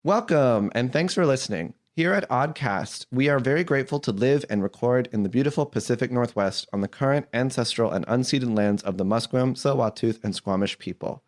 Welcome, and thanks for listening. Here at Oddcast, we are very grateful to live and record in the beautiful Pacific Northwest on the current ancestral and unceded lands of the Musqueam, Tsleil-Waututh, and Squamish people.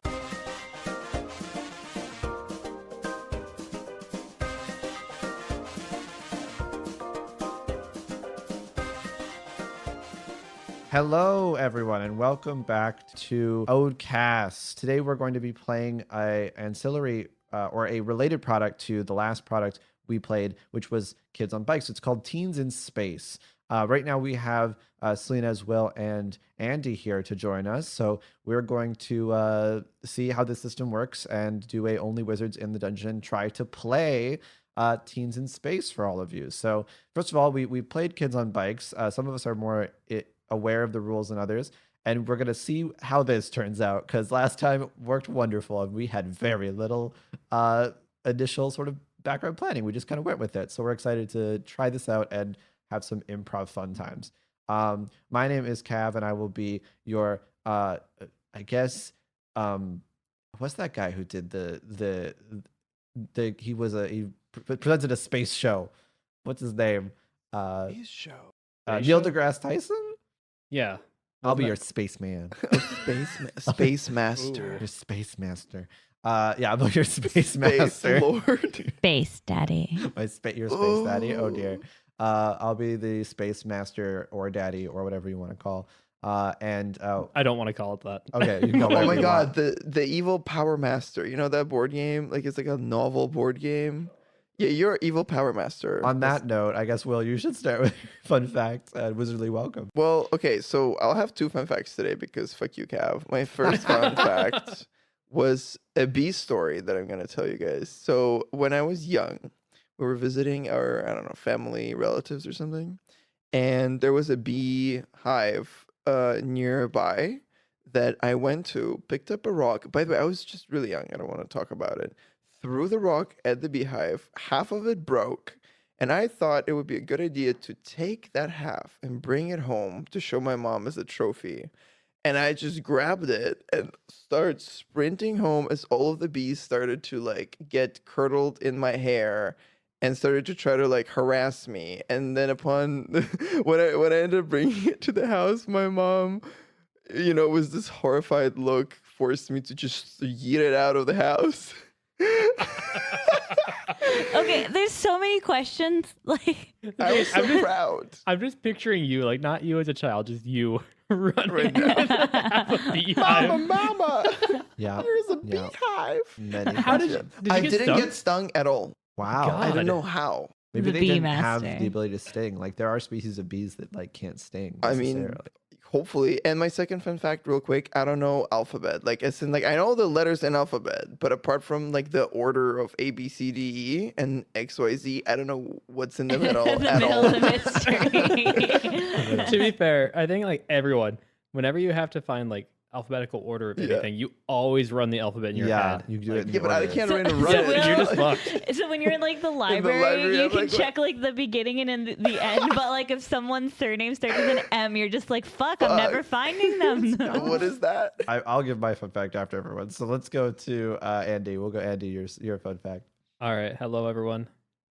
Hello, everyone, and welcome back to Oddcast. Today, we're going to be playing an ancillary or a related product to the last product we played, which was Kids on Bikes. It's called Teens in Space. Right now, we have Selena as well and Andy here to join us. So we're going to see how the system works and do a Only Wizards in the Dungeon, try to play Teens in Space for all of you. So first of all, we played Kids on Bikes. Some of us are more aware of the rules than others. And we're going to see how this turns out, because last time it worked wonderful and we had very little initial sort of background planning. We just kind of went with it. So we're excited to try this out and have some improv fun times. My name is Cav, and I will be your, I guess, what's that guy who did he presented a space show. What's his name? Space show. Neil deGrasse Tyson? Yeah. I'll be your spaceman. Space master. Your space master. Yeah, I'll be your space master. Lord. Space daddy. Your space daddy. Oh dear. I'll be the space master or daddy or whatever you want to call. I don't want to call it that. Okay. You can call Oh my god, the evil power master. You know that board game? Like it's like a novel board game. Yeah, you're evil power master. On that note, I guess, Will, you should start with fun facts and wizardly welcome. Well, okay, so I'll have two fun facts today because fuck you, Cav. My first fun fact was a bee story that I'm going to tell you guys. So when I was young, we were visiting our, family, relatives or something. And there was a bee hive nearby that I went to, picked up a rock. By the way, I was just really young. I don't want to talk about it. Threw the rock at the beehive, half of it broke, and I thought it would be a good idea to take that half and bring it home to show my mom as a trophy. And I just grabbed it and started sprinting home as all of the bees started to get curdled in my hair and started to try to harass me. And then upon when I ended up bringing it to the house, my mom, was this horrified look, forced me to just yeet it out of the house. Okay, there's so many questions. I was so proud. I'm just picturing you, not you as a child, just you running Right now. a beehive. Mama. Yeah. There's a beehive. How did you I get didn't stung? get stung at all. Wow. God. I don't know how. Maybe The they bee didn't have master. the ability to sting. There are species of bees that can't sting. I mean, necessarily. hopefully. And my second fun fact, real quick, I don't know alphabet. As in, I know the letters in alphabet, but apart from the order of A, B, C, D, E, and X, Y, Z, I don't know what's in the middle The at middle all. of the mystery. To be fair, I think everyone, whenever you have to find alphabetical order of Yeah. anything, you always run the alphabet in your yeah, head. you do it. in Yeah, but I order. can't So- run so it. Will- You're just fucked. So when you're in the library, library, you I'm can like, check the beginning and in the end. But if someone's surname starts with an M, you're just fuck, I'm never finding them. What is that? I'll give my fun fact after everyone. So let's go to Andy. We'll go Andy. Your fun fact. All right. Hello, everyone.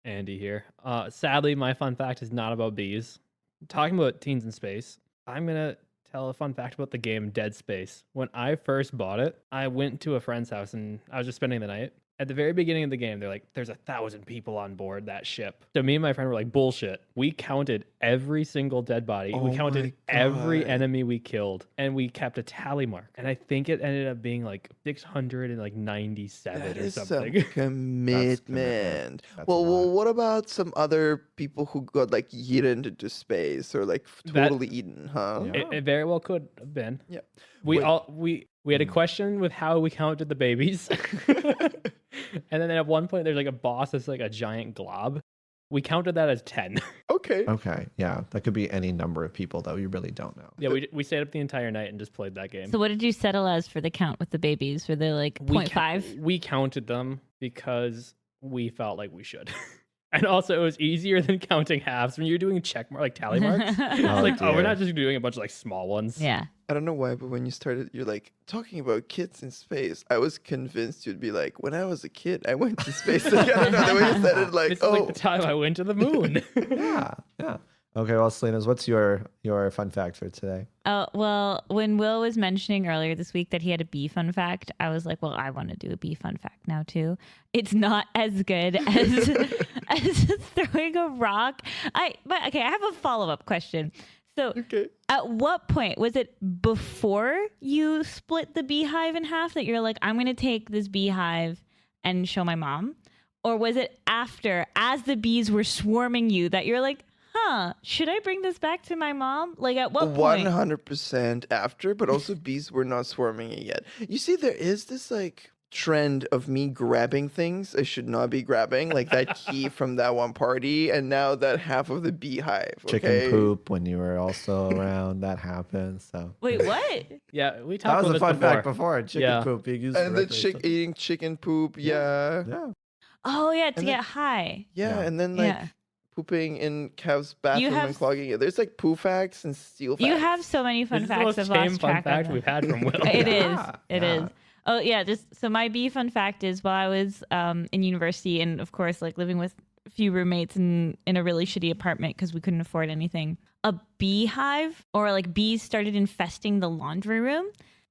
Andy here. Sadly, my fun fact is not about bees. Talking about teens in space, I'm going to tell a fun fact about the game Dead Space. When I first bought it, I went to a friend's house and I was just spending the night. At the very beginning of the game, they're like, there's 1,000 people on board that ship. So me and my friend were like, bullshit. We counted every single dead body. Oh We counted my every God. enemy we killed. And we kept a tally mark. And I think it ended up being 697 That or is something. some commitment. That's Well, a lot. what about some other people who got yeeted into space or totally eaten, huh? Yeah. It very well could have been. Yeah. We Wait. all we had a question with how we counted the babies. And then at one point there's a boss that's a giant glob. We counted that as 10. Okay. Okay. Yeah, that could be any number of people that we really don't know. Yeah, we stayed up the entire night and just played that game. So what did you settle as for the count with the babies? Were they we 0.5? we counted them because we felt like we should. And also, it was easier than counting halves when you're doing tally marks. It's Oh, we're dear. not just doing a bunch of small ones. Yeah. I don't know why, but when you started, you're like talking about kids in space. I was convinced you'd be like, when I was a kid, I went to space. Like, I don't know, the way you said it, like, It's like the time I went to the moon. Yeah. Okay, well, Selena's, what's your fun fact for today? Oh, well, when Will was mentioning earlier this week that he had a bee fun fact, I was like, well, I want to do a bee fun fact now too. It's not as good as as throwing a rock. But okay, I have a follow-up question. So Okay. at what point was it before you split the beehive in half that you're like, I'm going to take this beehive and show my mom? Or was it after, as the bees were swarming you, that you're like, should I bring this back to my mom? Like at what point? 100% after, but also bees were not swarming it yet. You see, there is this like trend of me grabbing things I should not be grabbing, like that key from that one party, and now that half of the beehive. Chicken okay? poop when you were also around. That happened. So Wait, what? Yeah, we that talked was about a this fun before. fact before. Chicken Yeah. poop being used And for the eating chicken poop, yeah. Yeah. Oh, yeah, to And get then- high. Yeah, Yeah. and then like Yeah. pooping in Kev's bathroom have- and clogging it. There's like poo facts and steel facts. You have so many fun This is the facts. most I've tame lost fun track fact of we've them. had from Will. It is. Yeah, It yeah. is. Oh yeah, just so my bee fun fact is while I was in university and of course like living with a few roommates in a really shitty apartment because we couldn't afford anything, a beehive or like bees started infesting the laundry room.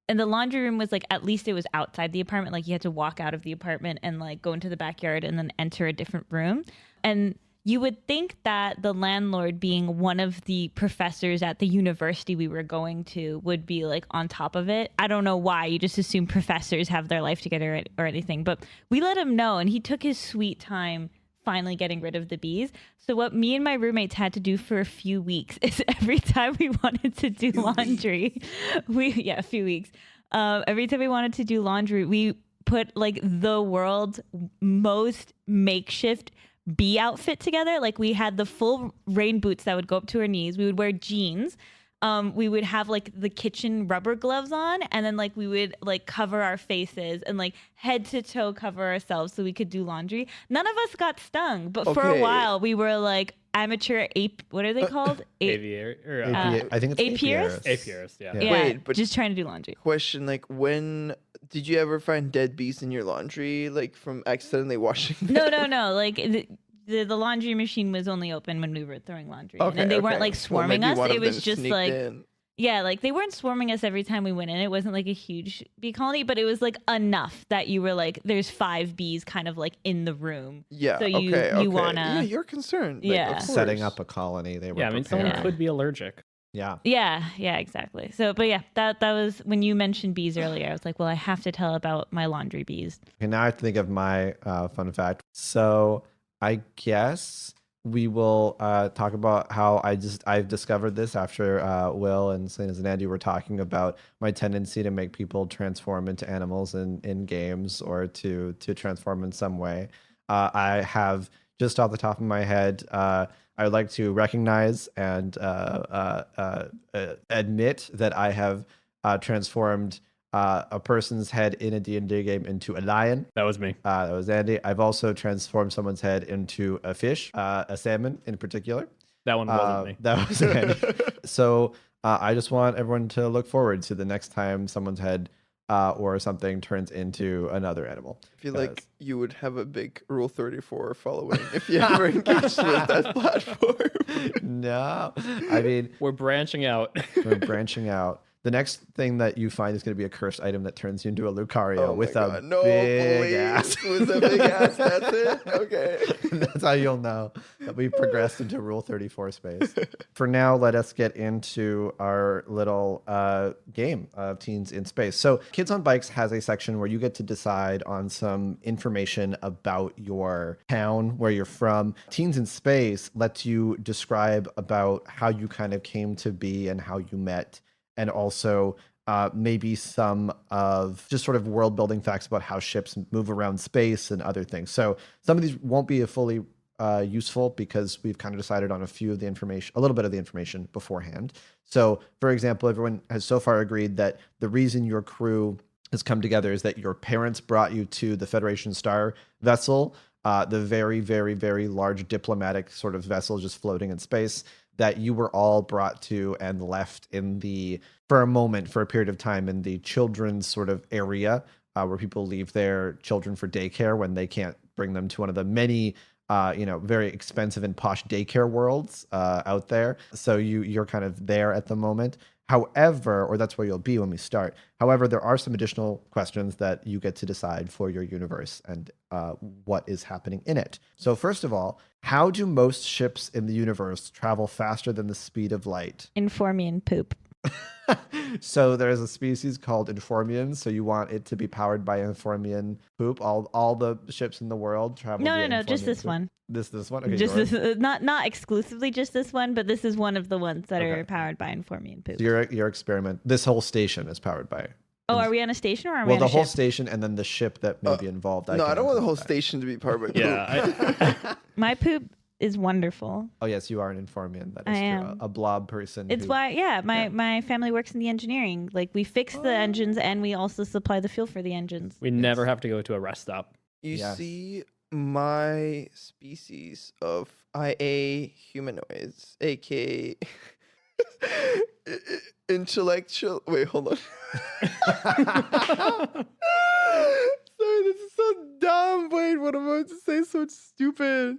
And the laundry room was like, at least it was outside the apartment. Like you had to walk out of the apartment and like go into the backyard and then enter a different room. And you would think that the landlord, being one of the professors at the university we were going to, would be like on top of it. I don't know why. You just assume professors have their life together or anything. But we let him know, and he took his sweet time finally getting rid of the bees. So what me and my roommates had to do for a few weeks is every time we wanted to do laundry, a few weeks. Every time we wanted to do laundry, we put like the world's most makeshift bee outfit together. Like we had the full rain boots that would go up to our knees. We would wear jeans. We would have like the kitchen rubber gloves on, and then like we would like cover our faces and like head to toe cover ourselves so we could do laundry. None of us got stung, but for a Okay. while we were like amateur what are they called? Aviator. Or, I think it's apiarist? apiarist, yeah. Yeah. Wait, but- just trying to do laundry. Question, like, when did you ever find dead bees in your laundry, like from accidentally washing them? No. Like the laundry machine was only open when we were throwing laundry, in, Okay, and they weren't okay. like Well, swarming maybe us. one of It was them just sneaked like in. yeah, like they weren't swarming us every time we went in. It wasn't like a huge bee colony, but it was like enough that you were like, there's 5 bees kind of like in the room. Yeah. So you- okay. you okay. wanna- Yeah, you're concerned. Like, Yeah. of setting course. up a colony. They were Yeah, I mean, someone prepared. could be allergic. Yeah. Yeah, exactly. So, but yeah, that was when you mentioned bees earlier. I was like, well, I have to tell about my laundry bees. Okay, now I have to think of my fun fact. So I guess we will talk about how I've discovered this after Will and Selena's and Andy were talking about my tendency to make people transform into animals in games or to transform in some way. I have, just off the top of my head, I would like to recognize and admit that I have transformed a person's head in a D&D game into a lion. That was me. That was Andy. I've also transformed someone's head into a fish, a salmon in particular. That one wasn't me. That was Andy. So I just want everyone to look forward to the next time someone's head or something turns into another animal. I feel like you would have a big Rule 34 following if you ever engaged with that platform. No, I mean, We're branching out. we're branching out. The next thing that you find is going to be a cursed item that turns you into a Lucario Oh with my a God. No, big please. ass. With a big ass, that's it? Okay. That's how you'll know that we've progressed into Rule 34 space. For now, let us get into our little game of Teens in Space. So Kids on Bikes has a section where you get to decide on some information about your town, where you're from. Teens in Space lets you describe about how you kind of came to be and how you met, and also maybe some of just sort of world building facts about how ships move around space and other things. So some of these won't be fully useful because we've kind of decided on a little bit of the information beforehand. So for example, everyone has so far agreed that the reason your crew has come together is that your parents brought you to the Federation Star vessel, the very, very, very large diplomatic sort of vessel just floating in space. that you were all brought to and left for a moment, for a period of time, in the children's sort of area where people leave their children for daycare when they can't bring them to one of the many very expensive and posh daycare worlds out there. So you're kind of there at the moment. However, or that's where you'll be when we start. However, there are some additional questions that you get to decide for your universe and what is happening in it. So first of all, how do most ships in the universe travel faster than the speed of light? Informian poop. So there's a species called Informians. So you want it to be powered by Informian poop. All the ships in the world travel. No, just Informian this poop. one. This one. Okay, Just yours. this, not exclusively just this one, but this is one of the ones that Okay. are powered by Informian poop. So your experiment. This whole station is powered by. Oh, are we on a station or are we Well, on the a whole ship? station and then the ship that may be involved. No, I don't want the whole include that. station to be part of it. Yeah. My poop is wonderful. Oh yes, you are an Informian. That is I true. am. A blob person. It's why, my family works in the engineering. Like, we fix the engines and we also supply the fuel for the engines. We never have to go to a rest stop. You Yes. see, my species of IA humanoids, aka intellectual. Wait, hold on. Sorry, this is so dumb. Wait, what am I about to say? So stupid.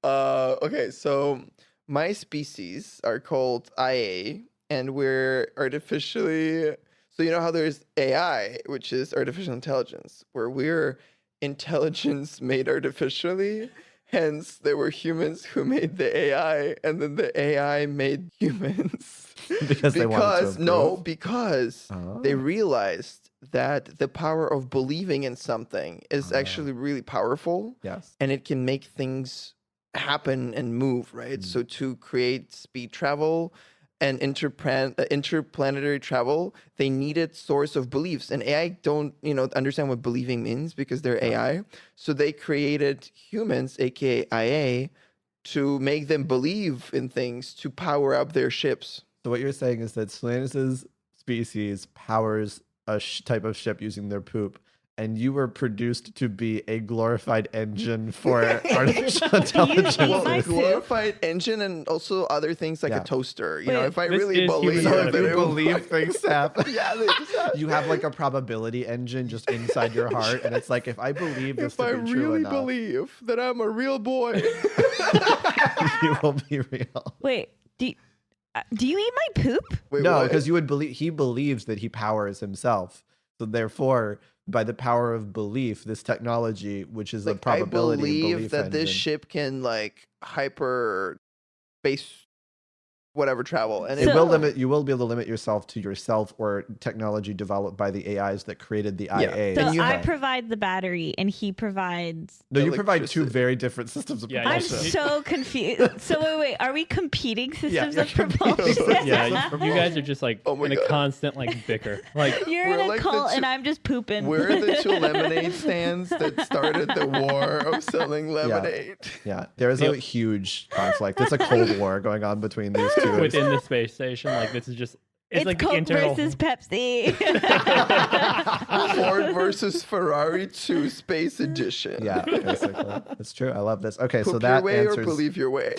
Okay, so my species are called IA, and we're artificially. So you know how there's AI, which is artificial intelligence, where we're intelligence made artificially. Hence, there were humans who made the AI, and then the AI made humans. Because they wanted to improve? Because they Oh. realized that the power of believing in something is actually really powerful, Yes. and it can make things happen and move, right? So to create speed travel and interplanetary travel, they needed source of beliefs, and AI don't understand what believing means because they're AI. So they created humans, aka IA, to make them believe in things to power up their ships. So what you're saying is that Solanus's species powers a type of ship using their poop, and you were produced to be a glorified engine for artificial intelligence. eat Well, my a poop? glorified engine and also other things like Yeah. a toaster. You Wait, know, if I this really is believe human that So if anatomy. you it will believe things happen. yeah, they just have- You have like a probability engine just inside your heart, and it's like, if I believe this if to I be true really enough, believe that I'm a real boy. you will be real. Wait, do you eat my poop? Wait, No, what? because you would believe he believes that he powers himself. So therefore, by the power of belief, this technology, which is a Like, probability I believe belief that this engine, ship can like hyper space whatever travel, and it So- will limit. You will be able to limit yourself to yourself or technology developed by the AIs that created the IA. So And you I have- provide the battery and he provides. No, you provide two electricity. very different systems of Yeah, I'm propulsion. so confused. So wait, are we competing systems you're of competing propulsion? systems. Yeah, you guys are just like Oh my in a God. constant like bicker. Like You're We're in a like the cult two- and I'm just pooping. We're the two lemonade stands that started the war of selling lemonade. Yeah, there is a huge conflict. It's a cold war going on between these two. within the space station, like this is just It's like the Coke internal. versus Pepsi. Ford versus Ferrari 2 Space Edition. Yeah, basically, it's true. I love this. Okay, so Poop that your way answers. or believe your way.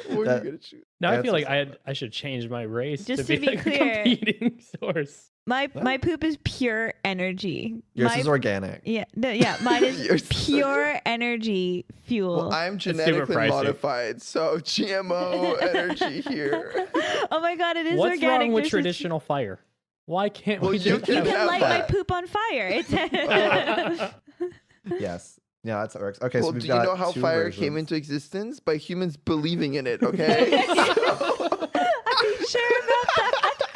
What are That- you gonna choose? Now I feel like Answers- I should change my race Just to to be like clear. a competing source. my poop is pure energy. Yours my, is organic. yeah, no, yeah, mine is Yours is- pure energy fuel. Well, I'm super genetically pricey. modified, so GMO energy here. Oh my god, it is What's organic. wrong with versus- traditional fire? Why can't Well, we you just can You have can have light my that. poop on fire. It's Yes. Yeah, that's how it works. Okay, Well, so we've do you got know how two fire versions. came into existence? By humans believing in it, okay? Are you sure about that?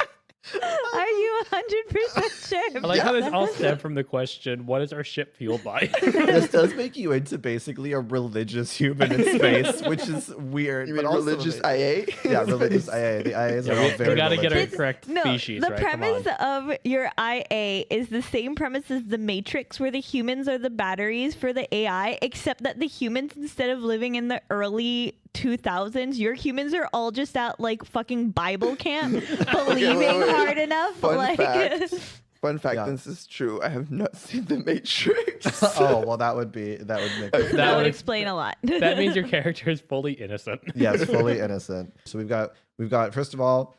Are you 100% sure? I like how this Yeah. all stemmed from the question, what is our ship fueled by? This does make you into basically a religious human in space, which is weird. You but mean also religious amazing. IA? Yeah, religious IA. The IAs are all we very got to get our religious. correct No, species, the right? Come premise on. of your IA is the same premise as the Matrix, where the humans are the batteries for the AI, except that the humans, instead of living in the early 2000s, your humans are all just at like fucking Bible camp, believing wait. hard enough. Fun like, fact. Fun fact, Yeah. this is true. I have not seen The Matrix. Oh, well, that would make That That would would- explain a lot. That means your character is fully innocent. yes, fully innocent. So we've got first of all,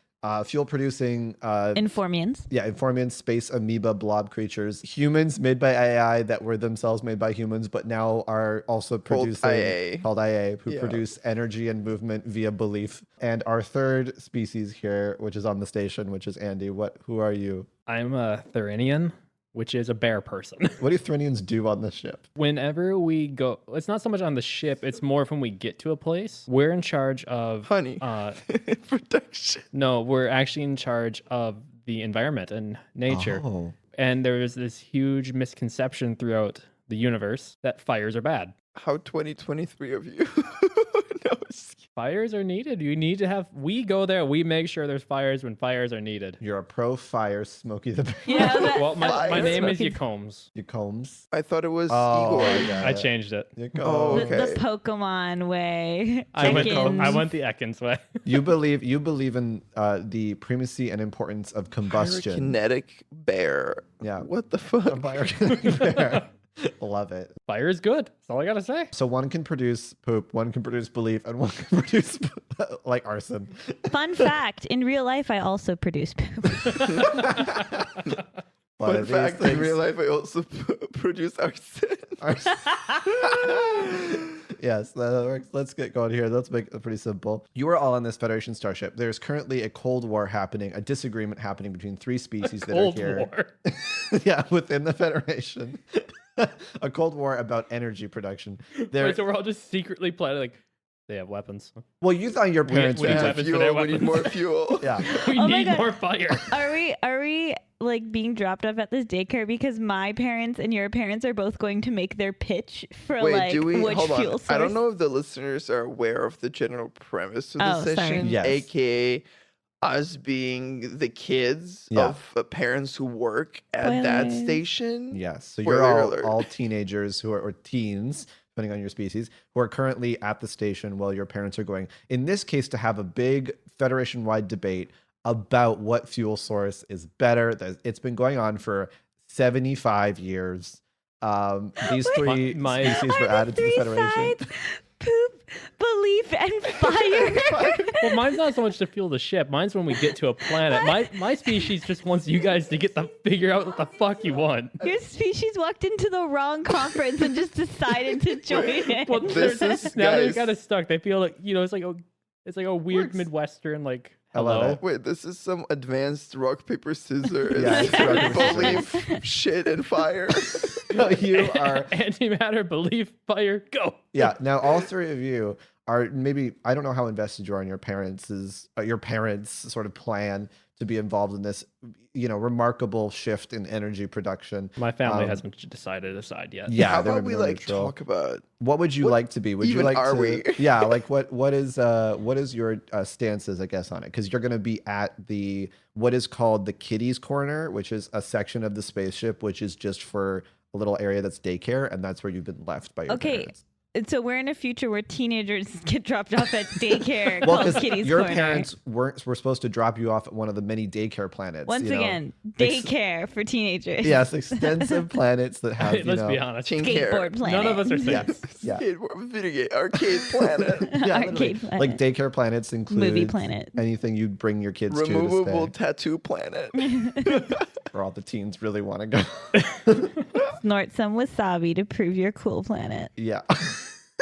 fuel producing Informians. Informians, space amoeba blob creatures, humans made by AI that were themselves made by humans, but now are also producing called IA, who Yeah. produce energy and movement via belief. And our third species here, which is on the station, which is Andy. Who are you? I'm a Thurinian, which is a bear person. What do Thrinians do on the ship? Whenever we go, it's not so much on the ship, it's more if when we get to a place. We're in charge of Honey. Production. No, we're actually in charge of the environment and nature. Oh. And there's this huge misconception throughout the universe that fires are bad. How 2023 of you. No, it's- Fires are needed. You need to have. We go there. We make sure there's fires when fires are needed. You're a pro fire, Smokey the Bear. Yeah, Well, my Fire. name is Smoky. Yacombs. You Combs. I thought it was Oh, Igor. yeah. I changed it. You Oh, Combs. okay. The Pokemon way. I went Ekans. the Ekans way. You believe in the primacy and importance of combustion. Pyrokinetic bear. Yeah. What the fuck? A biokinetic bear. Love it. Fire is good. That's all I gotta say. So one can produce poop, one can produce belief, and one can produce like arson. Fun fact: in real life, I also produce poop. One Fun of these fact, in things real life, I also produce arson. arson. Yes, that works. Let's get going here. Let's make it pretty simple. You are all on this Federation starship. There's currently a Cold War happening, a disagreement happening between three species that Cold are here. War. Yeah, within the Federation. A Cold War about energy production. There. Wait, so we're all just secretly planning like they have weapons. Well, you thought your parents we would have have. weapons for their Fuel, we need weapons. more fuel. Yeah. We Oh my need God. more fire. Are we like being dropped off at this daycare because my parents and your parents are both going to make their pitch for Wait, like do we? which Hold fuel on. source? I don't know if the listeners are aware of the general premise of the Oh, sorry. session, Yes. aka us being the kids Yeah. of parents who work at that Spoilers. station. Yes. So Spoiler you're alert. all teenagers who are, or teens, depending on your species, who are currently at the station while your parents are going, in this case, to have a big Federation-wide debate about what fuel source is better. It's been going on for 75 years. These three My- species Are were the added to the three Federation. sides poop, belief, and fire? Well, mine's not so much to fuel the ship. Mine's when we get to a planet. My species just wants you guys to get the figure out what the fuck you want. Your species walked into the wrong conference and just decided to join it. Well, This is- now they're guys. kind of stuck. They feel like it's like a weird Works. Midwestern like I love hello. it. Wait, this is some advanced rock paper scissors. Yeah, it's rock, paper, scissors. Belief, shit, and fire. No, you are. Antimatter, belief, fire, go. Yeah. Now, all three of you are maybe, I don't know how invested you are in your parents' sort of plan to be involved in this, remarkable shift in energy production. My family Um, hasn't decided yet. Yeah, How they're about we more like neutral. talk about? What would you What like to be? Would you even like are to? we? Yeah, like what is your stances, I guess, on it? Because you're going to be at what is called the kiddies corner, which is a section of the spaceship which is just for a little area that's daycare, and that's where you've been left by your Okay, parents. So we're in a future where teenagers get dropped off at daycare Well, called because Kitty's your Corner. parents were supposed to drop you off at one of the many daycare planets. Once again, daycare for teenagers. Yes, extensive planets that have. Let's be honest. Teen care. Skateboard planet. None of us are Yeah, safe. yeah. Skateboard, video game, arcade planet. Yeah, Arcade literally. planet. Like daycare planets include Movie planet. anything you bring your kids Removable to stay, tattoo planet. where all the teens really want to go. Snort some wasabi to prove you're cool, planet. Yeah.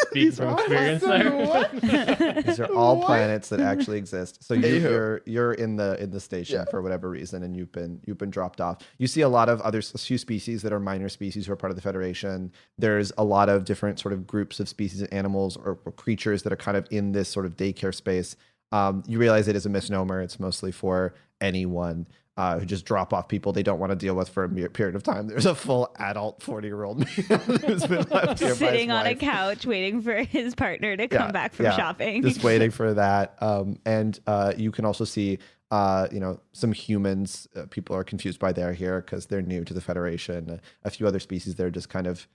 Speaking from experience there. These are all planets that actually exist. So Anywho. you're in the station Yeah. for whatever reason, and you've been dropped off. You see a lot of a few species that are minor species who are part of the Federation. There's a lot of different sort of groups of species of animals or creatures that are kind of in this sort of daycare space. You realize it is a misnomer. It's mostly for anyone who just drop off people they don't want to deal with for a period of time. There's a full adult 40-year-old man who's been left here by his Sitting on a wife. couch waiting for his partner to come back from yeah, shopping. just waiting for that. And you can also see, some humans. People are confused by they're here because they're new to the Federation. A few other species that are just kind of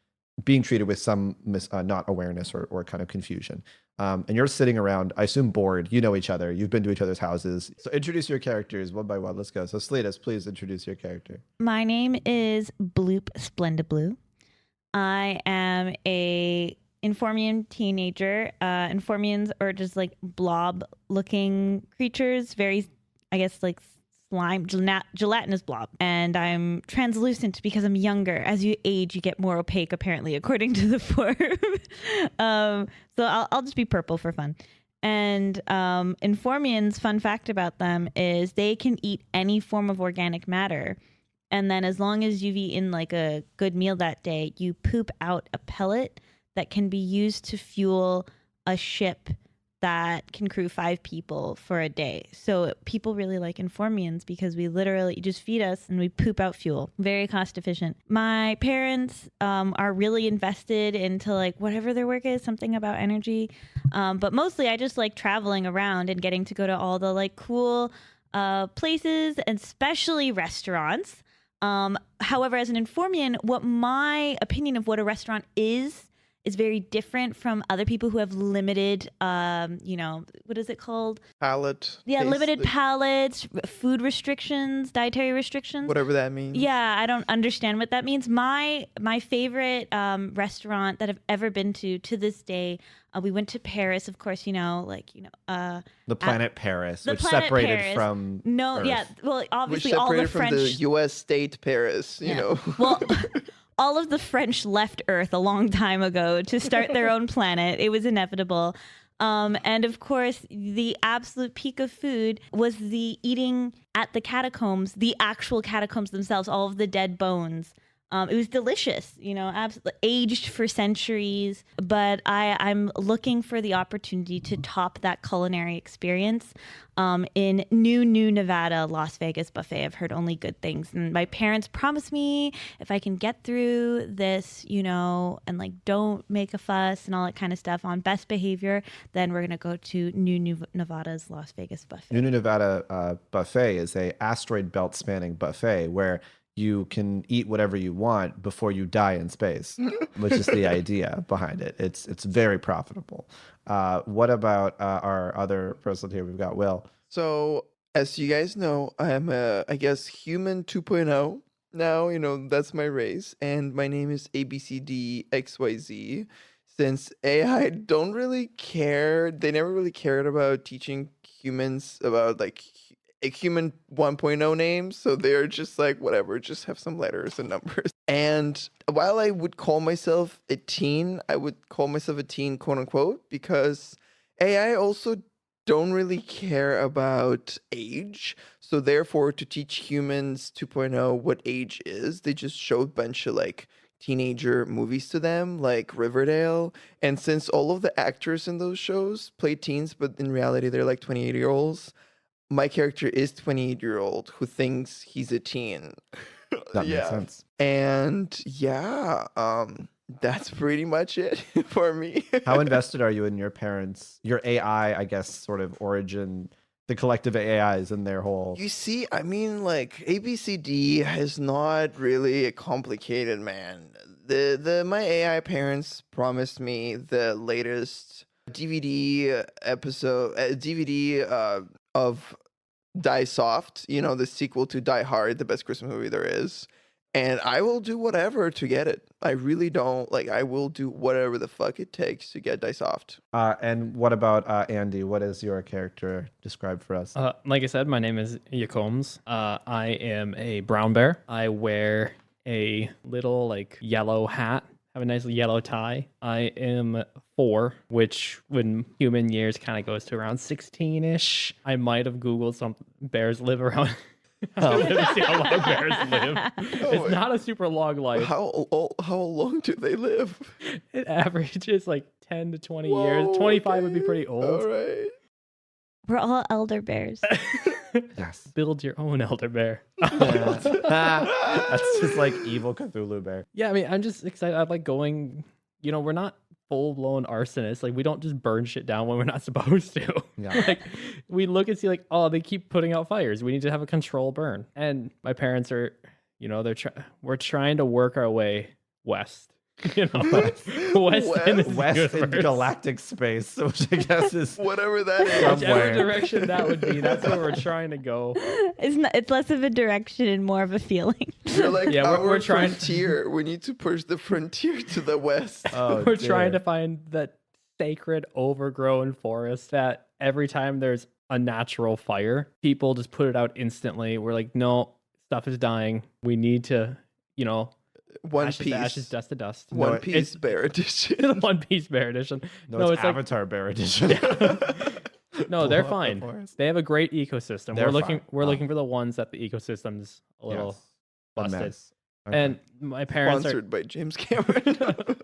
being treated with some not awareness or kind of confusion. And you're sitting around, I assume bored. You know each other. You've been to each other's houses. So introduce your characters one by one. Let's go. So Slatus, please introduce your character. My name is Bloop Splendablue. I am a Informian teenager. Informians are just like blob-looking creatures, very, I guess, like slime, gelatinous blob. And I'm translucent because I'm younger. As you age, you get more opaque, apparently, according to the form. So I'll just be purple for fun. And Informians, fun fact about them is they can eat any form of organic matter. And then as long as you've eaten like a good meal that day, you poop out a pellet that can be used to fuel a ship that can crew 5 people for a day. So people really like Informians because we literally just feed us and we poop out fuel. Very cost efficient. My parents are really invested into like whatever their work is, something about energy. But mostly I just like traveling around and getting to go to all the like cool places, and especially restaurants. However, as an Informian, what my opinion of what a restaurant is very different from other people who have limited, what is it called? Palate. Yeah, taste, limited like, palates, food restrictions, dietary restrictions. whatever that means. Yeah, I don't understand what that means. My favorite restaurant that I've ever been to this day, we went to Paris, of course, The planet Paris, the which planet separated Paris. from No, Earth. yeah, well, Which obviously all the separated French. from the U.S. state Paris, you Yeah. know. Well, all of the French left Earth a long time ago to start their own planet. It was inevitable. And of course, the absolute peak of food was the eating at the catacombs, the actual catacombs themselves, all of the dead bones. It was delicious, absolutely aged for centuries. But I'm looking for the opportunity to top that culinary experience in New Nevada, Las Vegas buffet. I've heard only good things. And my parents promised me if I can get through this, and like don't make a fuss and all that kind of stuff on best behavior, then we're going to go to New Nevada's Las Vegas buffet. New Nevada buffet is a asteroid belt spanning buffet where you can eat whatever you want before you die in space, which is the idea behind it. It's very profitable. What about our other person here? We've got Will. So, as you guys know, I am I guess, human 2.0 now. That's my race. And my name is ABCDXYZ. Since AI don't really care, they never really cared about teaching humans about like a human 1.0 names, so they're just like, whatever, just have some letters and numbers. And while I would call myself a teen, I would call myself a teen, quote unquote, because AI also don't really care about age. So therefore, to teach humans 2.0 what age is, they just showed a bunch of like teenager movies to them, like Riverdale. And since all of the actors in those shows play teens, but in reality they're like 28-year-olds, my character is 28-year-old who thinks he's a teen. That makes sense. And yeah, that's pretty much it for me. How invested are you in your parents, your AI, I guess, sort of origin, the collective AIs and their whole... You see, I mean, like, ABCD is not really a complicated, man. My AI parents promised me the latest DVD episode, DVD of Die Soft, the sequel to Die Hard, the best Christmas movie there is. And I will do whatever to get it. I really don't, I will do whatever the fuck it takes to get Die Soft. And what about Andy? What is your character described for us? Like I said, my name is Yacombs. I am a brown bear. I wear a little yellow hat, have a nice yellow tie. I am 4, which in human years kind of goes to around 16-ish. I might have Googled some bears live around. See how long bears live. It's not a super long life. How long do they live? It averages 10 to 20 years. 25 would be pretty old. All right. We're all elder bears. Yes. Build your own elder bear. That's just like evil Cthulhu bear. Yeah, I mean, I'm just excited. I like going, we're not full-blown arsonists. We don't just burn shit down when we're not supposed to. Yeah. We look and see oh, they keep putting out fires. We need to have a control burn. And my parents are, we're trying to work our way west. you know, west in this West in universe. galactic space, which I guess is Whatever that is. Somewhere. Whichever direction that would be, that's where we're trying to go. It's less of a direction and more of a feeling. You're like Yeah, our we're trying- frontier. We need to push the frontier to the west. Oh, We're trying dear. to find that sacred, overgrown forest that every time there's a natural fire, people just put it out instantly. We're like, no, stuff is dying. We need to, you know, One ashes Piece. to ashes, dust to dust. One it- Piece Bear Edition. One Piece Bear Edition. No, it's like Avatar Bear Edition. no, Blow they're up the fine. forest. They have a great ecosystem. They're we're looking. fine. We're Oh. looking for the ones that the ecosystem's a little Yes. A busted. mess. Okay. And my parents Sponsored by James Cameron. are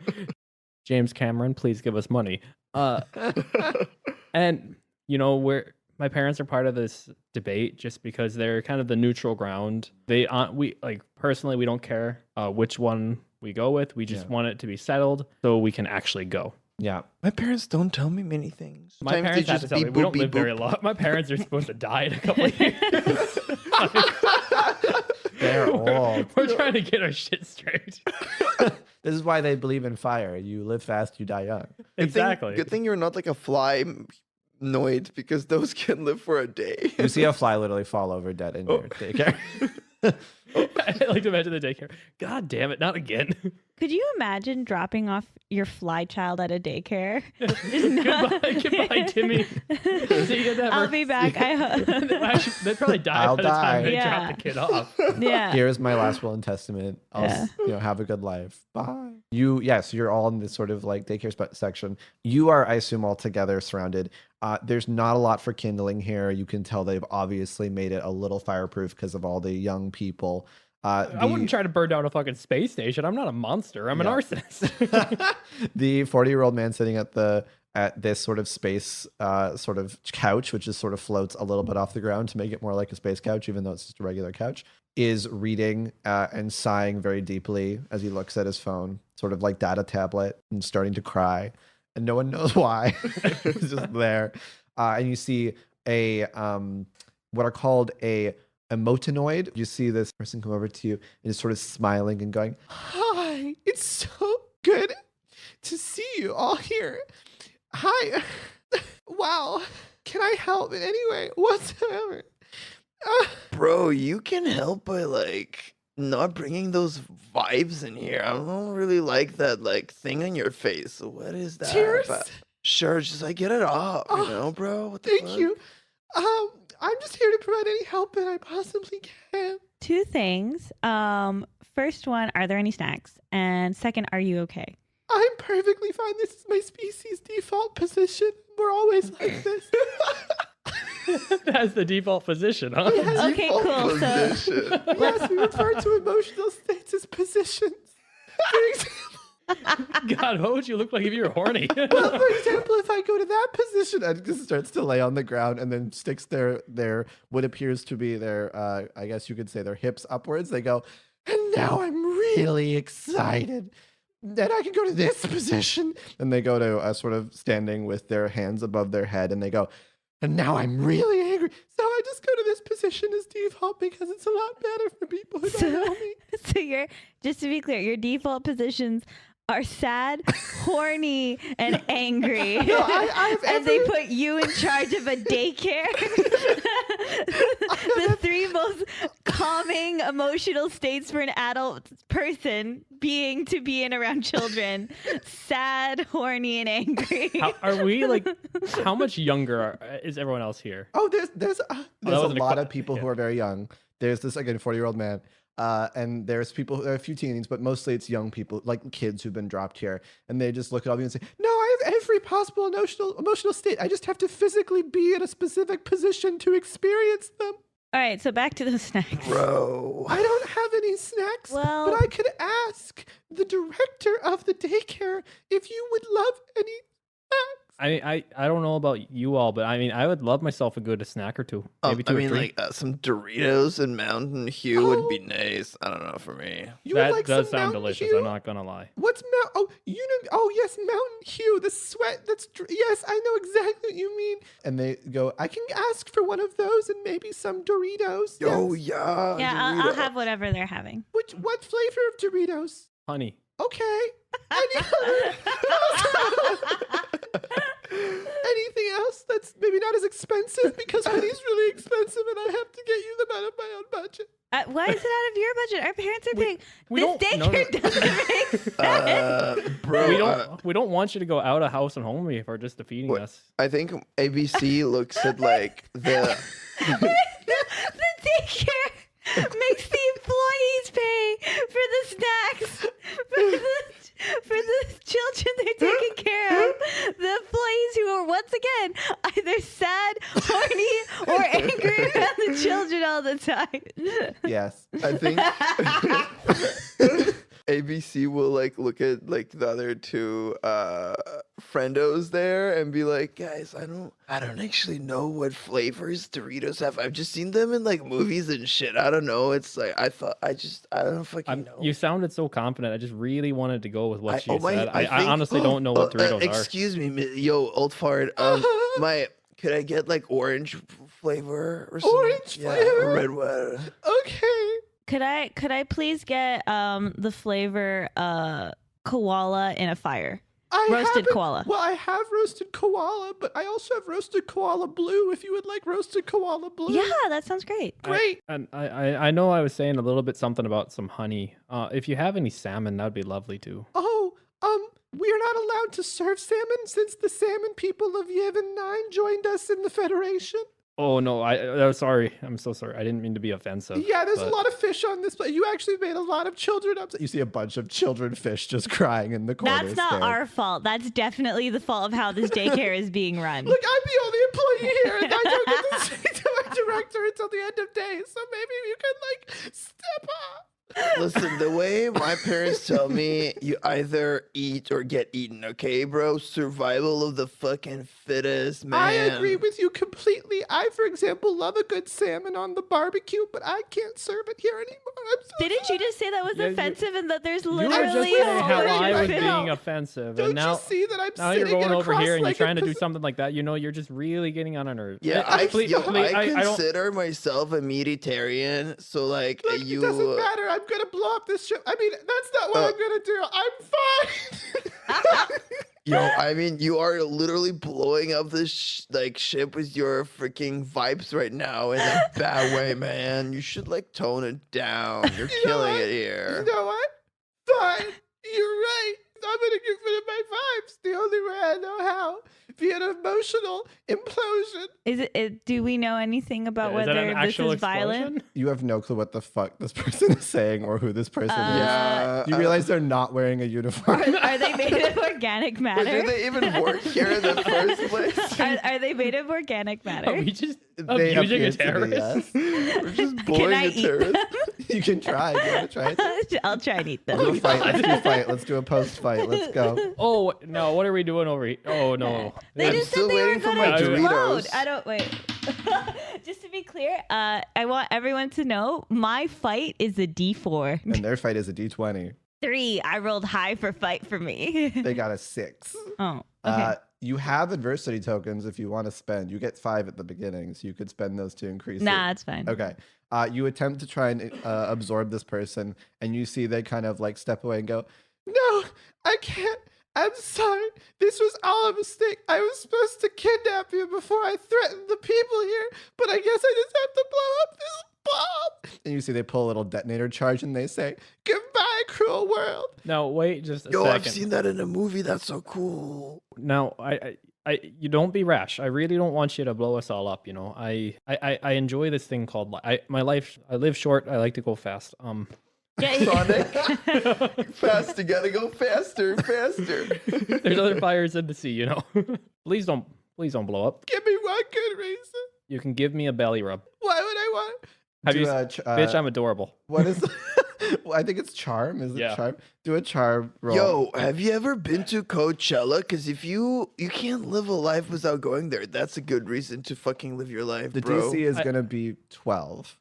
James Cameron. Please give us money. And you know, my parents are part of this debate just because they're kind of the neutral ground. We like personally, we don't care which one we go with. We just Yeah. want it to be settled so we can actually go. yeah. My parents don't tell me many things. My Sometimes parents they have to just tell me beep, we boop, don't live beep, very boop. long. My parents are supposed to die in a couple of years. They're old. We're trying to get our shit straight. This is why they believe in fire. You live fast, you die young. Exactly. Good thing you're not like a fly noid because those can live for a day. You see a fly literally fall over dead in your daycare. I like to imagine the daycare. God damn it, not again. Could you imagine dropping off your fly child at a daycare? Just not- Goodbye, Timmy. See you never. I'll be back. Actually, they'd probably die I'll by the time they die. drop the kid off. Yeah. Here's my last will and testament. I'll have a good life. Bye. Yes, you're all in this sort of like daycare section. You are, I assume, all together surrounded. There's not a lot for kindling here. You can tell they've obviously made it a little fireproof because of all the young people. I wouldn't try to burn down a fucking space station. I'm not a monster. I'm an Yeah. arsonist. The 40-year-old man sitting at this sort of space sort of couch, which is sort of floats a little bit off the ground to make it more like a space couch, even though it's just a regular couch, is reading and sighing very deeply as he looks at his phone, sort of like data tablet, and starting to cry. And no one knows why. It's just there. And you see a what are called a emotinoid. You see this person come over to you and is sort of smiling and going, "Hi, it's so good to see you all here. Hi. Wow. Can I help in any way whatsoever?" Bro, you can help by like not bringing those vibes in here. I don't really like that like thing on your face. What is that? Tears? about? Sure, just like get it off, you Oh, know, bro. What the Thank fuck? you. I'm just here to provide any help that I possibly can. Two things. First one, are there any snacks? And second, are you okay? I'm perfectly fine. This is my species' default position. We're always like this. That's the default position, huh? Yes. Okay, Default cool. So position. Yes, we refer to emotional states as positions. For example, God, what would you look like if you were horny? well, for example, if I go to that position, and just starts to lay on the ground and then sticks their what appears to be their, I guess you could say their hips upwards. They go, and now I'm really excited. Then I can go to this position. And they go to sort of standing with their hands above their head, and they go, and now I'm really angry. So I just go to this position as default because it's a lot better for people who don't know me. so you're just to be clear, your default positions are sad, horny, and angry. No, I have and they every- put you in charge of a daycare. The three most calming emotional states for an adult person being to be in around children: sad, horny, and angry. Are we like, how much younger is everyone else here? Oh, there's a wasn't a lot que- of people who yeah. are very young. There's this again 40-year-old man, and there are a few teens, but mostly it's young people, like kids who've been dropped here, and they just look at all of you and say, "No, I have every possible emotional state. I just have to physically be in a specific position to experience them. All right, so back to those snacks. Bro. I don't have any snacks, Well- but I could ask the director of the daycare if you would love any snacks." I don't know about you all, but I mean, I would love myself a good snack or two. Maybe I two or mean, three. like some Doritos and Mountain Dew would be nice. I don't know for me. You would that like does some sound Mountain delicious. Dew? I'm not gonna lie. What's Oh, you know. Oh, yes, Mountain Dew. The sweat. Yes, I know exactly what you mean. And they go, "I can ask for one of those and maybe some Doritos." Yo, Yes. yeah. Yeah, I'll Dorito. have whatever they're having. What flavor of Doritos? Honey. Okay. Anything else that's maybe not as expensive because honey's really expensive and I have to get you them out of my own budget. Why is it out of your budget? Our parents are paying. we This don't- daycare no. doesn't make sense. Bro, We don't want you to go out of house and home for just defeating What? us. I think ABC looks at like the The daycare makes the employees pay for the snacks for the children they're taking care of. The employees who are once again either sad, horny, or angry around the children all the time. Yes. I think ABC will like look at like the other two friendos there and be like, guys, I don't actually know what flavors Doritos have. I've just seen them in like movies and shit. I don't know. It's like I don't fucking know. You sounded so confident. I just really wanted to go with what you oh my- said. I think- honestly don't know what Doritos are. Excuse me, yo, old fart. Could I get like orange flavor or something? Orange Yeah, flavor? or red one. Okay. Could I please get the flavor koala in a fire? Roasted haven't- koala. Well, I have roasted koala, but I also have roasted koala blue if you would like roasted koala blue. Yeah, that sounds great. Great. And I know I was saying a little bit something about some honey. If you have any salmon, that'd be lovely too. Oh, we are not allowed to serve salmon since the salmon people of Yevon 9 joined us in the Federation. Oh no, I'm sorry. I'm so sorry. I didn't mean to be offensive. Yeah, there's a but- lot of fish on this plate. You actually made a lot of children upset. You see a bunch of children fish just crying in the corner. That's not scared. our fault. That's definitely the fault of how this daycare is being run. Look, I'm the only employee here, and I don't get to speak to my director until the end of days. So maybe you can like step up. Listen, the way my parents tell me, you either eat or get eaten, okay, bro? Survival of the fucking fittest, man. I agree with you completely. I, for example, love a good salmon on the barbecue, but I can't serve it here anymore. I'm so Didn't sorry. you just say that was Yeah, offensive and that there's You were just literally saying a how already I was right being now. offensive, Don't and now you see that I'm now you're sitting going in a over here and you're cross-legged trying to do position? something like that. You know, you're just really getting on our nerves. Yeah, I I don't. consider myself a meatitarian, so like Look, you. it doesn't matter. I'm gonna blow up this ship. I mean, that's not what I'm gonna do. I'm fine. Yo, I mean, you are literally blowing up this ship with your freaking vibes right now in a bad way, man. You should like tone it down. You're You know killing what? it here. You know what? Fine. You're right. I'm gonna get rid of my vibes the only way I know how. Be an emotional implosion. Is it? Do we know anything about Is that whether an this actual is violent? explosion? You have no clue what the fuck this person is saying or who this person is. Yeah. You realize they're not wearing a uniform. Are they made of organic Wait, matter? do they even work here in the first place? Are they made of organic matter? Are we just They abusing a appear to be, terrorist? yes. We're just Can blowing I a eat terrorist. You can try. You want to try it? I'll try and eat Let's do a them. fight. Let's do a fight. Let's do a post fight. Let's go. Oh no! What are we doing over here? Oh no! They I'm just still said they were waiting for gonna my explode. Doritos. I don't wait. Just to be clear, I want everyone to know my fight is a D4. And their fight is a D20. 3. I rolled high for fight for me. They got a 6. Oh, okay. You have adversity tokens if you want to spend. You get 5 at the beginning, so you could spend those to increase it. Nah, it's fine. Okay. You attempt to try and absorb this person, and you see they kind of like step away and go, "No, I can't. I'm sorry. This was all a mistake. I was supposed to kidnap you before I threatened the people here, but I guess I just have to blow up this bomb." And you see they pull a little detonator charge, and they say, "Goodbye, cruel world." No, wait just a Yo, second. I've seen that in a movie. That's so cool. No, you don't be rash. I really don't want you to blow us all up. You know, I enjoy this thing called my life. I live short. I like to go fast. Yeah, Sonic, fast. You gotta go faster, faster. There's other fires in the sea. You know. Please don't blow up. Give me one good reason. You can give me a belly rub. Why would I want? Have Do you, a bitch? I'm adorable. What is? Well, I think it's charm. Is it Yeah. charm? Do a charm roll. Yo, have you ever been to Coachella? Because if you can't live a life without going there, that's a good reason to fucking live your life, The bro. DC is I- gonna be 12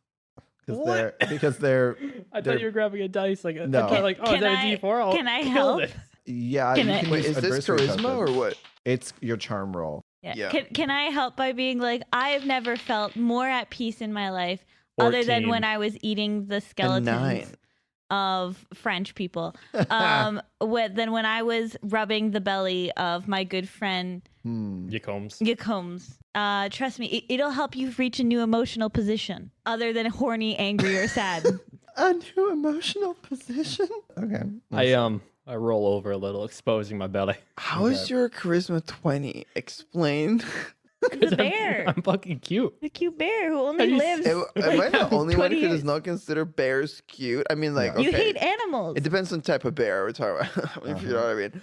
What? because they're I They're- thought you were grabbing a dice like No. I thought like, oh, is Can that I- a D4? I'll can I kill help? this. yeah. Can you I- can Wait, use is this adversary charisma tokens. or what? It's your charm roll. Yeah. Can I help by being like, I have never felt more at peace in my life other than 14. when I was eating the A skeletons 9. of French people than when I was rubbing the belly of my good friend Yacombs. Trust me, it'll help you reach a new emotional position other than horny, angry, or sad. A new emotional position. Okay. I roll over a little, exposing my belly. How is your charisma 20? Explain. The bear. I'm fucking cute. The cute bear who only Have you lives. Am I the only one 20 who years. does not consider bears cute? I mean, like, You okay. hate animals. It depends on type of bear we're talking about, if you know what I mean.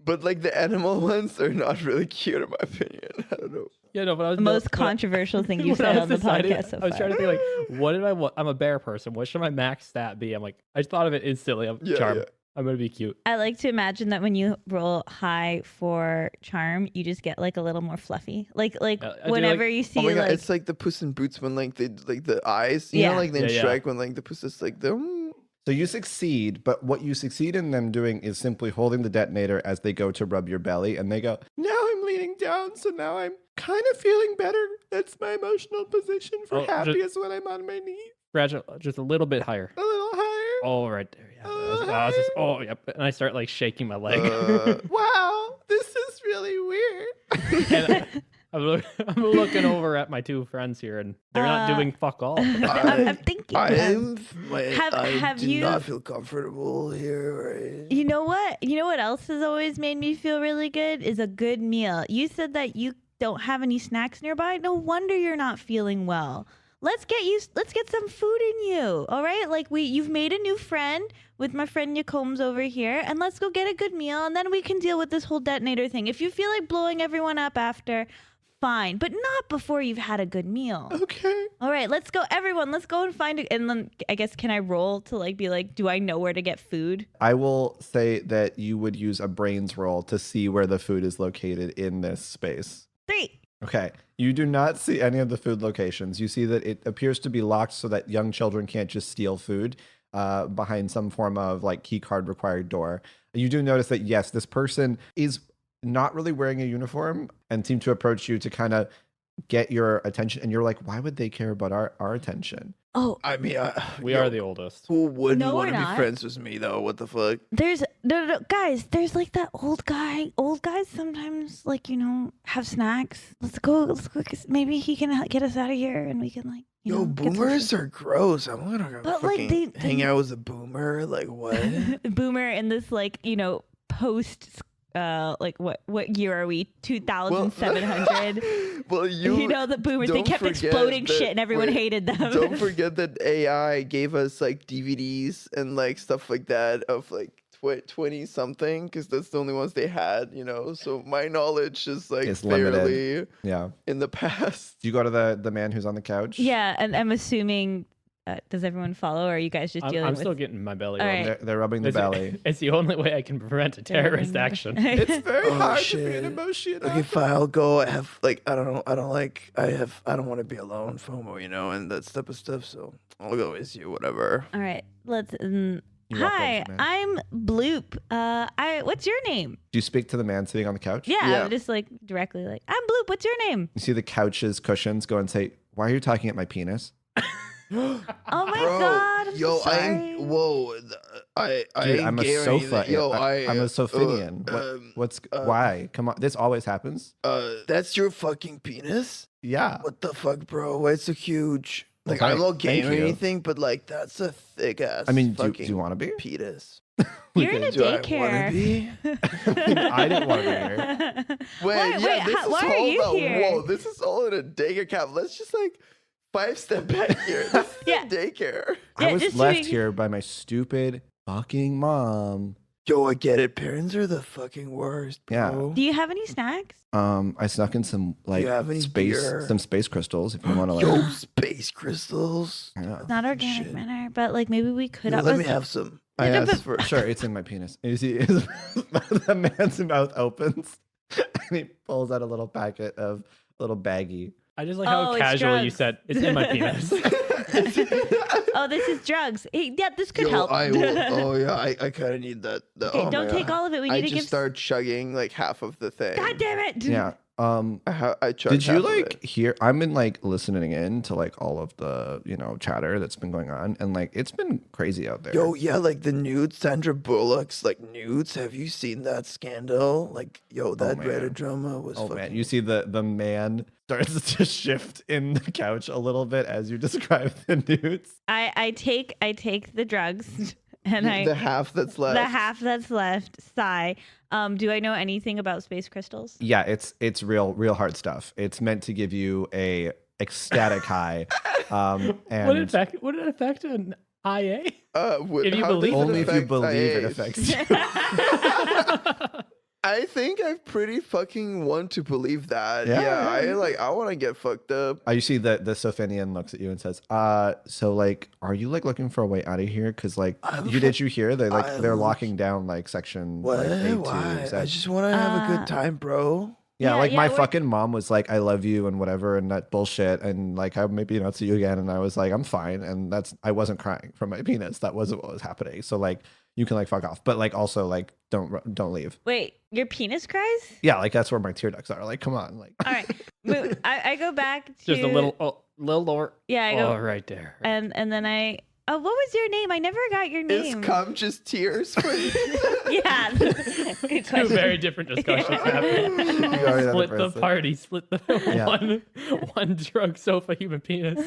But like the animal ones are not really cute in my opinion. I don't know. Yeah, no, but I was The most controversial thing you've when I said was on the deciding- podcast so I was far. trying to think like, what did I want? I'm a bear person. What should my max stat be? I'm like, I just thought of it instantly. I'm Yeah, charm. yeah. I'm gonna be cute. I like to imagine that when you roll high for charm, you just get like a little more fluffy. Like I do whenever like- you see Oh my god, like it's like the Puss in Boots when like they like the eyes, you Yeah. know, like in Yeah. Shrek when like the puss is like the. So you succeed, but what you succeed in them doing is simply holding the detonator as they go to rub your belly, and they go, now I'm leaning down, so now I'm kind of feeling better. That's my emotional position for Oh, happiest when I'm on my knees. Scratch it just a little bit higher. A little higher. Oh, right there. Yeah. Yep. And I start like shaking my leg. Wow, this is really weird. And I'm looking over at my two friends here, and they're not doing fuck all. I'm thinking. Have do you- not feel comfortable here. Right? You know what? You know what else has always made me feel really good is a good meal. You said that you don't have any snacks nearby. No wonder you're not feeling well. Let's get some food in you. All right? Like you've made a new friend with my friend Yacombs over here, and let's go get a good meal, and then we can deal with this whole detonator thing. If you feel like blowing everyone up after, fine, but not before you've had a good meal. Okay. All right, let's go, everyone. Let's go and find it. And then I guess, can I roll to like be like, do I know where to get food? I will say that you would use a brains roll to see where the food is located in this space. 3. Okay. You do not see any of the food locations. You see that it appears to be locked so that young children can't just steal food behind some form of like key card required door. You do notice that, yes, this person is not really wearing a uniform and seem to approach you to kind of get your attention. And you're like, why would they care about our attention? Oh, I mean, We are the oldest. Who wouldn't No, want to we're be not. friends with me though? What the fuck? there's no, guys. There's like that old guy. Old guys sometimes like have snacks. Let's go. 'Cause maybe he can get us out of here, and we can like Yo, get some boomers food. are gross. I'm gonna go But, like, fucking they- hang out with a boomer. Like what? Boomer in this like post. Like what year are we? 2700. Well, You know the boomers. They don't kept forget exploding that- shit, and everyone wait, hated them. Don't forget that AI gave us like DVDs and like stuff like that of like 20 something, because that's the only ones they had, so my knowledge is like It's fairly limited. Yeah. in the past. Do you go to the man who's on the couch? Yeah, and I'm assuming. Does everyone follow, or are you guys just dealing I'm with? still getting my belly All rubbed. right. They're rubbing the It's, belly. it's the only way I can prevent a terrorist action. It's very Oh, hard to shit. be an emotion. Okay, fine. I'll go. I have like I don't want to be alone, FOMO, and that type of stuff. So I'll go with you, whatever. All right, let's. You walk Hi, over to the man. I'm Bloop. What's your name? Do you speak to the man sitting on the couch? Yeah, Yeah. I'm just like directly like, I'm Bloop. What's your name? You see the couch's cushions go and say, "Why are you talking at my penis?" Oh my Bro, god, I'm yo, so sorry. I Dude, ain't I'm a gay or sofa. anything. Yo, I'm a Sofinian. Why? Come on. This always happens. That's your fucking penis? Yeah. What the fuck, bro? Why it's so huge? Like Okay, I'm not gay thank or you. anything, but like that's a thick ass. I mean, do fucking you want to be? penis? You're in a Do I wanna daycare. be? I didn't want to be here. Wait, why are you here? Whoa, this is all in a daycare camp. Let's just like 5-step back here. This is Yeah. a daycare. I Yeah, was just left to- here by my stupid fucking mom. Yo, I get it. Parents are the fucking worst, Yeah. bro. Do you have any snacks? I snuck in some like have any beer? some space crystals if you want to like. Yo, space crystals. Yeah. Not organic shit. matter, but like maybe we could. Yo, have let me have some. I Yeah, asked for. Sure, it's in my penis. You see, the man's mouth opens and he pulls out a little packet of a little baggie. I just like Oh, how it's casual you drugs. said it's in my penis. Oh, this is drugs. Hey, yeah, this could Yo, help. I will. Oh yeah, I kind of need that. Okay, don't take all of it. We need I to just give. start chugging like half of the thing. God damn it! Yeah. I chugged Did you half of like it. hear? I've been like listening in to like all of the chatter that's been going on, and like it's been crazy out there. Yo, yeah, like the nudes, Sandra Bullock's like nudes. Have you seen that scandal? Like, yo, that man. Reddit drama was Oh fucking. man, you see the man starts to shift in the couch a little bit as you describe the nudes. I take the drugs and the half that's left. the half that's left. Sigh. Do I know anything about space crystals? Yeah, it's real hard stuff. It's meant to give you a ecstatic high. And Would it affect an IA? If you believe only if you believe it affects you. I think I pretty fucking want to believe that. Yeah. I want to get fucked up. You see the Sophinian looks at you and says, so like, are you like looking for a way out of here? Because like, did you hear they're locking down like section What? like A2. Why? Is I that- just want to have a good time, bro. Yeah, Yeah, like yeah, my we're- fucking mom was like, I love you and whatever and that bullshit and like I maybe not see you again, and I was like, I'm fine, and I wasn't crying from my penis. That wasn't what was happening. So like, you can like fuck off, but like also like don't leave. Wait, your penis cries? Yeah, like that's where my tear ducts are. Like, come on, like. All right, I go back to Just a little lower. Yeah, I go Oh, right there. and then I. Oh, what was your name? I never got your Is name. cum just tears for you? Yeah. Good Two question. very different discussions happening. You are Split another the person. party. Split the Yeah. one drug sofa human penis.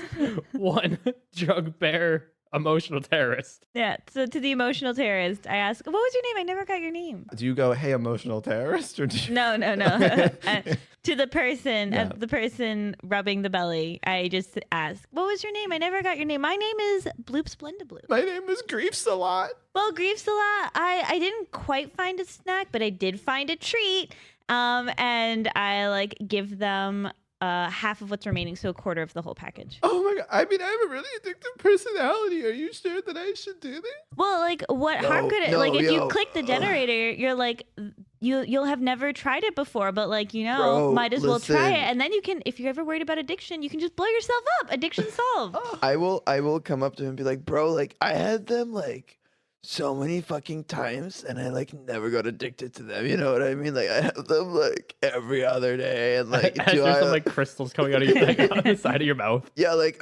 One drug bear emotional terrorist. Yeah. So to the emotional terrorist, I ask, "What was your name? I never got your name." Do you go, hey, emotional terrorist, or do you... No. To the person, Yeah. the person rubbing the belly, I just ask, "What was your name? I never got your name. My name is Bloop Splenda Bloop." My name is Griefs a lot. Well, grief's a lot. I didn't quite find a snack, but I did find a treat. And I like give them half of what's remaining, so a quarter of the whole package. Oh my god! I mean, I have a really addictive personality. Are you sure that I should do this? Well, like what harm could it? no, Like if you yo, click the generator, you're like you'll have never tried it before, but like Bro, might as well try it. listen. And then you can, if you're ever worried about addiction, you can just blow yourself up. Addiction solved. I will come up to him and be like, bro, like I had them like so many fucking times and I like never got addicted to them. You know what I mean? Like I have them like every other day and like As there's some like crystals coming out of your like, on the side of your mouth. yeah, like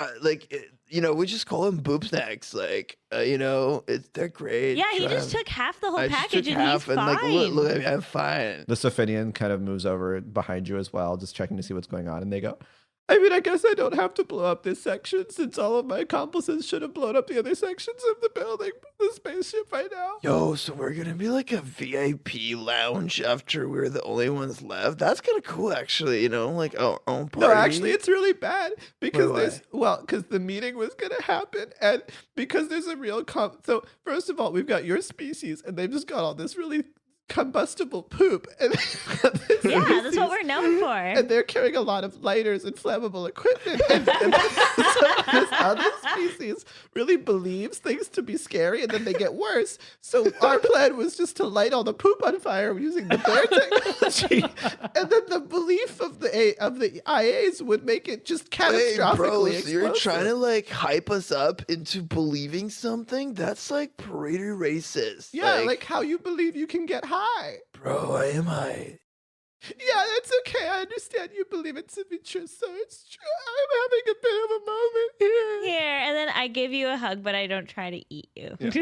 you know, we just call them boob snacks. Like you know, they're great. Yeah, he Try just 'em. took half the whole I just package took and half he's and fine. like look at me, I'm fine. The Sophinian kind of moves over behind you as well, just checking to see what's going on, and they go, I mean, I guess I don't have to blow up this section since all of my accomplices should have blown up the other sections of the building, the spaceship by now. Yo, so we're gonna be like a VIP lounge after we're the only ones left. That's kind of cool, actually. You know, like our own party. No, actually, it's really bad because Why? because the meeting was gonna happen, and because there's a real So first of all, we've got your species, and they've just got all this really combustible poop, and Yeah, that's what we're known for. and they're carrying a lot of lighters and flammable equipment. And so this other species really believes things to be scary, and then they get worse. So our plan was just to light all the poop on fire using the bear technology, and then the belief of the IAs would make it just Hey, catastrophically bro, so explosive. you're trying to like hype us up into believing something? That's like pretty racist. Yeah, like how you believe you can get high. bro, I am high. Yeah, that's okay. I understand you believe it to be true, so it's true. I'm having a bit of a moment here. Here, and then I give you a hug, but I don't try to eat you. Thank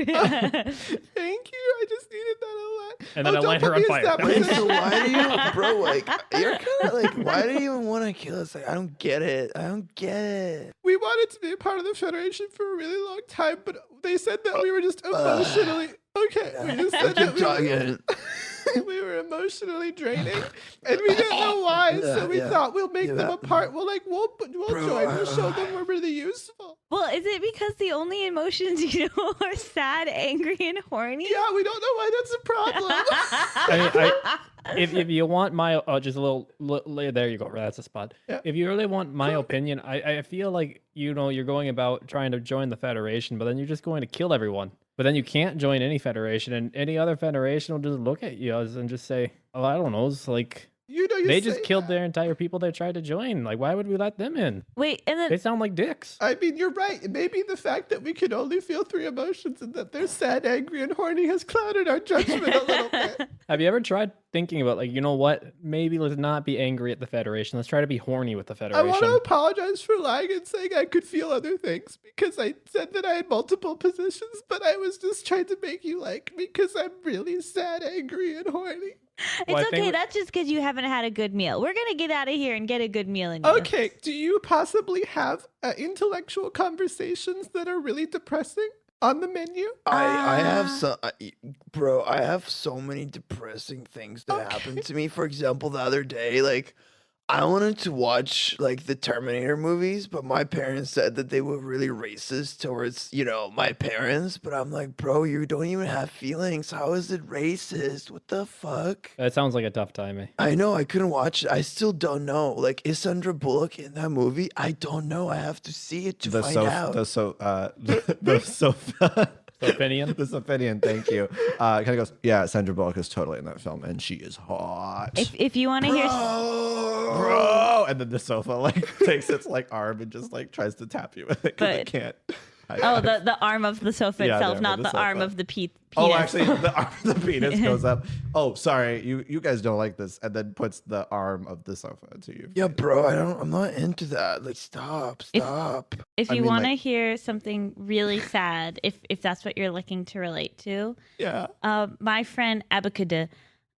you. I just needed that a lot. And then I don't light put her on me in fire. that Wait, position. so why do you, bro? Like, you're kind of like, why do you even want to kill us? Like, I don't get it. I don't get it. We wanted to be a part of the Federation for a really long time, but they said that we were just emotionally okay. We just said that Keep talking. we were emotionally draining, and we didn't know why. So we Yeah. thought we'll make them Yeah. a part. We'll Bro, join. We'll show them we're really useful. Well, is it because the only emotions you know are sad, angry, and horny? Yeah, we don't know why that's a problem. I mean, if you want my just a little there you go. That's a spot. Yeah. If you really want my opinion, I feel like you're going about trying to join the Federation, but then you're just going to kill everyone. But then you can't join any Federation, and any other Federation will just look at you and just say, "Oh, I don't know." It's like You know, you They say just killed that. their entire people that tried to join. Like, why would we let them in? Wait, and They then sound like dicks. I mean, you're right. Maybe the fact that we can only feel 3 emotions and that they're sad, angry, and horny has clouded our judgment a little bit. Have you ever tried thinking about, like, you know what? Maybe let's not be angry at the Federation. Let's try to be horny with the I Federation. want to apologize for lying and saying I could feel other things because I said that I had multiple positions, but I was just trying to make you like me because I'm really sad, angry, and horny. Well, I it's think okay. we- That's just because you haven't had a good meal. We're gonna get out of here and get a good meal in you. Okay, do you possibly have intellectual conversations that are really depressing on the menu? I have Ah. some, bro. I have so many depressing things that happened to me. For example, the other day, like I wanted to watch like the Terminator movies, but my parents said that they were really racist towards, my parents. But I'm like, bro, you don't even have feelings. How is it racist? What the fuck? That sounds like a tough time, eh? I know I couldn't watch it. I still don't know. Like, is Sandra Bullock in that movie? I don't know. I have to see it to find out. The sofa. Opinion? The Sophinian, thank you. Kind of goes, yeah, Sandra Bullock is totally in that film, and she is hot. If you want to hear, Bro, and then the sofa like takes its like arm and just like tries to tap you with it because it But- can't. the arm of the sofa Yeah, the itself, arm not of the the arm sofa. of the penis. Oh, actually, the arm of the penis goes up. Oh, sorry, you guys don't like this, and then puts the arm of the sofa to you. Yeah, bro, I'm not into that. Like, stop. If I you mean, want to like- hear something really sad, if that's what you're looking to relate to, Yeah. my friend Abacada,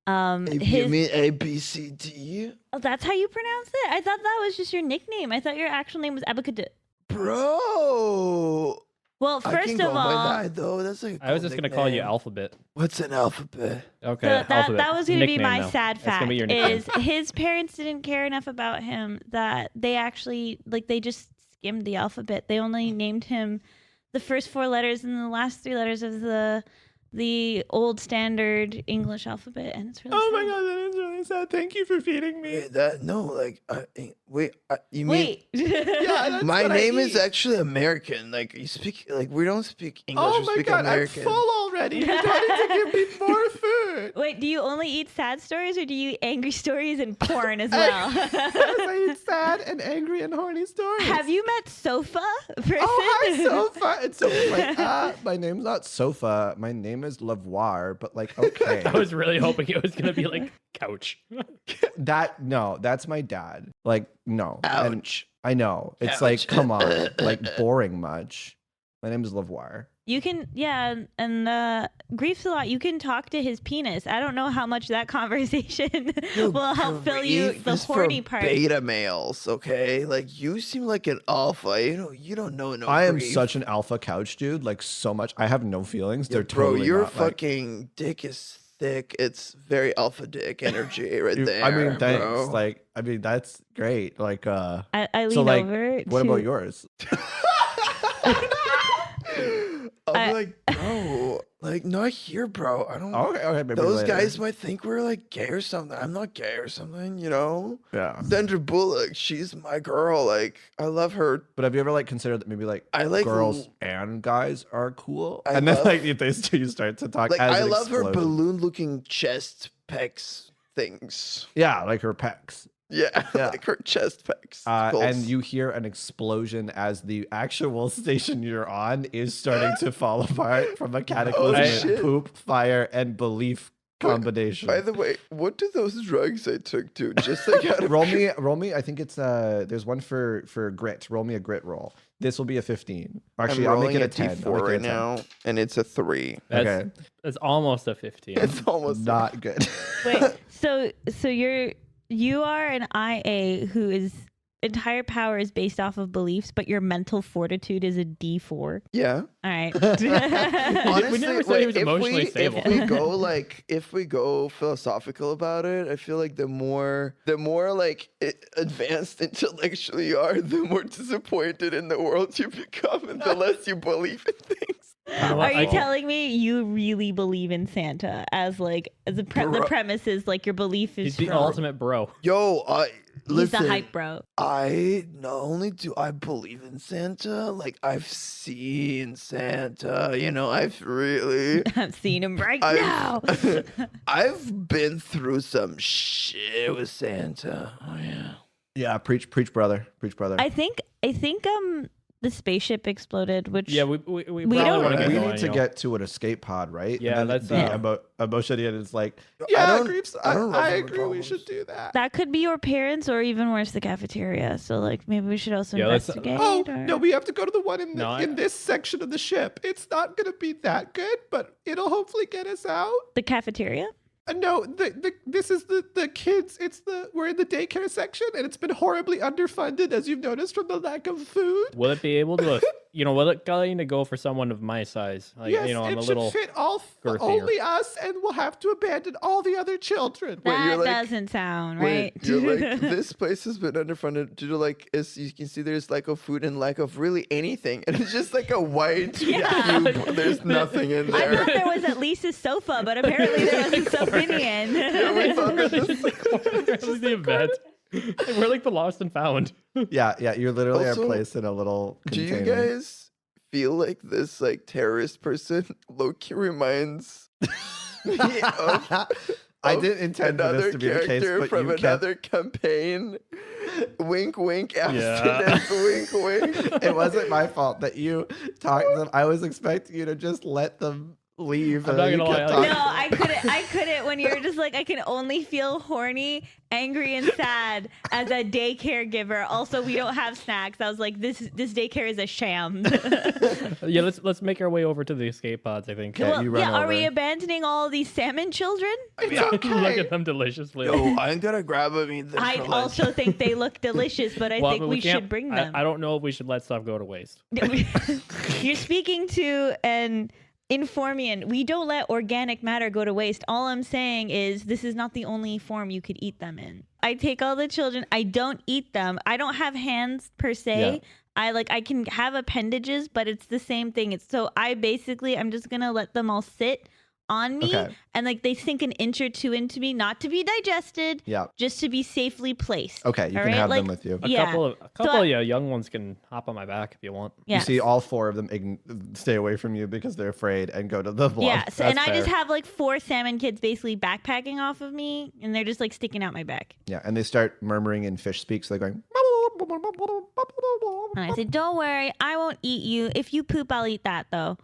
You his mean ABCD? oh, that's how you pronounce it. I thought that was just your nickname. I thought your actual name was Abacada. Bro. Well, I first can of go by all, that, though. That's like a I was cool just going to call you nickname. Alphabet. What's an alphabet? Okay, that Alphabet. was going to be Nickname my now. sad That's gonna fact. be your nickname. Is his parents didn't care enough about him that they actually they just skimmed the alphabet. They only named him the first 4 letters and the last 3 letters of the old standard English alphabet, and it's really Oh my sad. god, that is really sad. Thank you for feeding me. You mean Wait. Yeah, that's my what I name is eat. actually American. Like you speak, like we don't speak English. Oh we my speak god, American. I'm full already. You don't need to give me more food. Wait, do you only eat sad stories or do you eat angry stories and porn as well? I eat sad and angry and horny stories. Have you met Sofa? Person? Oh, hi, Sofa. It's so like, my name's not Sofa. My name is Lavoir, but like, okay. I was really hoping it was going to be like couch. That's my dad. Like, no. And Ouch. I know. It's Ouch. like, come on. Like, boring much. My name is Lavoir. You can, yeah, and Grief's a lot. You can talk to his penis. I don't know how much that conversation will help fill you Grief the is for horny part. Beta males, okay? Like you seem like an alpha. You don't know no. I am grief. such an alpha couch dude. Like, so much. I have no feelings. Yeah, They're bro. totally Your not, like- fucking dick is thick. It's very alpha dick energy right Dude, there. I mean, thanks. Bro. Like, I mean, that's great. Like, I lean so like, over. what to, about yours? I'll I- be like, bro, like not here, bro. I don't. Okay, maybe Those later. guys might think we're like gay or something. I'm not gay or something, you know. Yeah. Sandra Bullock, she's my girl. Like I love her. But have you ever like considered that maybe like I like girls and guys are cool? I And then love- like you start to talk. Like as I it love her explodes. balloon-looking chest pecs things. Yeah, like her pecs. Yeah, Yeah. like her chest pecs. And Goals. you hear an explosion as the actual station you're on is starting to fall apart from a cataclysmic shit. poop, fire, and belief combination. By the way, what do those drugs I took do? Just like out of roll me. I think it's there's one for grit. Roll me a grit roll. This will be a 15. Actually, I'll make it a 10. I'll T4 make it a right 10. now, and it's a 3. That's, Okay. that's almost a 15. It's almost Not good. Wait, so you are an IA whose entire power is based off of beliefs, but your mental fortitude is a D4. yeah. All right. We never said he was emotionally stable. If we go philosophical about it, I feel like the more like advanced intellectually you are, the more disappointed in the world you become, and the less you believe in things. You know what? Are you I- telling me you really believe in Santa as the Bro. premise is like your belief is He's the from- ultimate bro. Yo, He's the listen, hype bro. I not only do I believe in Santa, like I've seen Santa. You know, I've really. I'm seeing him right I've, now. I've been through some shit with Santa. Oh yeah. Yeah, preach, brother, preach, brother. I think the spaceship exploded, which Yeah, we We probably don't- want to get we going. need to you know. get to an escape pod, right? Yeah, and then that's, the emotion is like, I yeah, don't- creeps. I don't I remember agree. We problems. should do that. that could be your parents, or even worse, the cafeteria. So like maybe we should also Yeah, let's- investigate. Oh or... no, we have to go to the one in No, in this section of the ship. It's not gonna be that good, but it'll hopefully get us out. The cafeteria. No, this is the kids. We're in the daycare section, and it's been horribly underfunded, as you've noticed from the lack of food. Will it be able to, will it kind of go for someone of my size? Like, Yes, I'm it a should little. fit girthier. only us, and we'll have to abandon all the other children. Wait, That you're like- doesn't sound right. Wait, you're like, this place has been underfunded due to like, as you can see, there's lack of food and lack of really anything, and it's just like a white Yeah. cube. There's nothing in I there. thought there was at least a sofa, but apparently there wasn't Sopinian. Yeah, we thought that this- This is the event. We're like the lost and found. Yeah, you're literally Also, placed in a little Do you container. guys feel like this like terrorist person Loki reminds me of I didn't intend for another this to be the case, character but from you kept. another campaign? Wink, wink, Yeah. abstinence, wink, wink. It wasn't my fault that you talked to them. I was expecting you to just let them leave. I'm and not then you gonna lie, kept I- talking. No, I couldn't when you're just like, I can only feel horny, angry, and sad as a daycare giver. Also, we don't have snacks. I was like, this daycare is a sham. Yeah, let's make our way over to the escape pods. I think. Okay. Well, you run are we over. abandoning all these salmon children? It's Look okay. at them deliciously. Yo, I'm gonna grab them. Eat them I for lunch. also think they look delicious, but I Well, think but we can't- should bring them. I don't know if we should let stuff go to waste. You're speaking to an Informian. We don't let organic matter go to waste. All I'm saying is this is not the only form you could eat them in. I take all the children. I don't eat them. I don't have hands per se. Yeah. I can have appendages, but it's the same thing. I'm just gonna let them all sit on me, Okay. and like they sink an inch or two into me, not to be digested, Yeah. just to be safely placed. Okay, you All can right? have them Like, with you. A Yeah. couple of young ones can hop on my back if you want. Yes. You see all four of them stay away from you because they're afraid and go to the blob. Yes, and That's I just fair. have like 4 salmon kids basically backpacking off of me, and they're just like sticking out my back. Yeah, and they start murmuring in fish speak, so they're going. And I said, "Don't worry, I won't eat you. If you poop, I'll eat that though."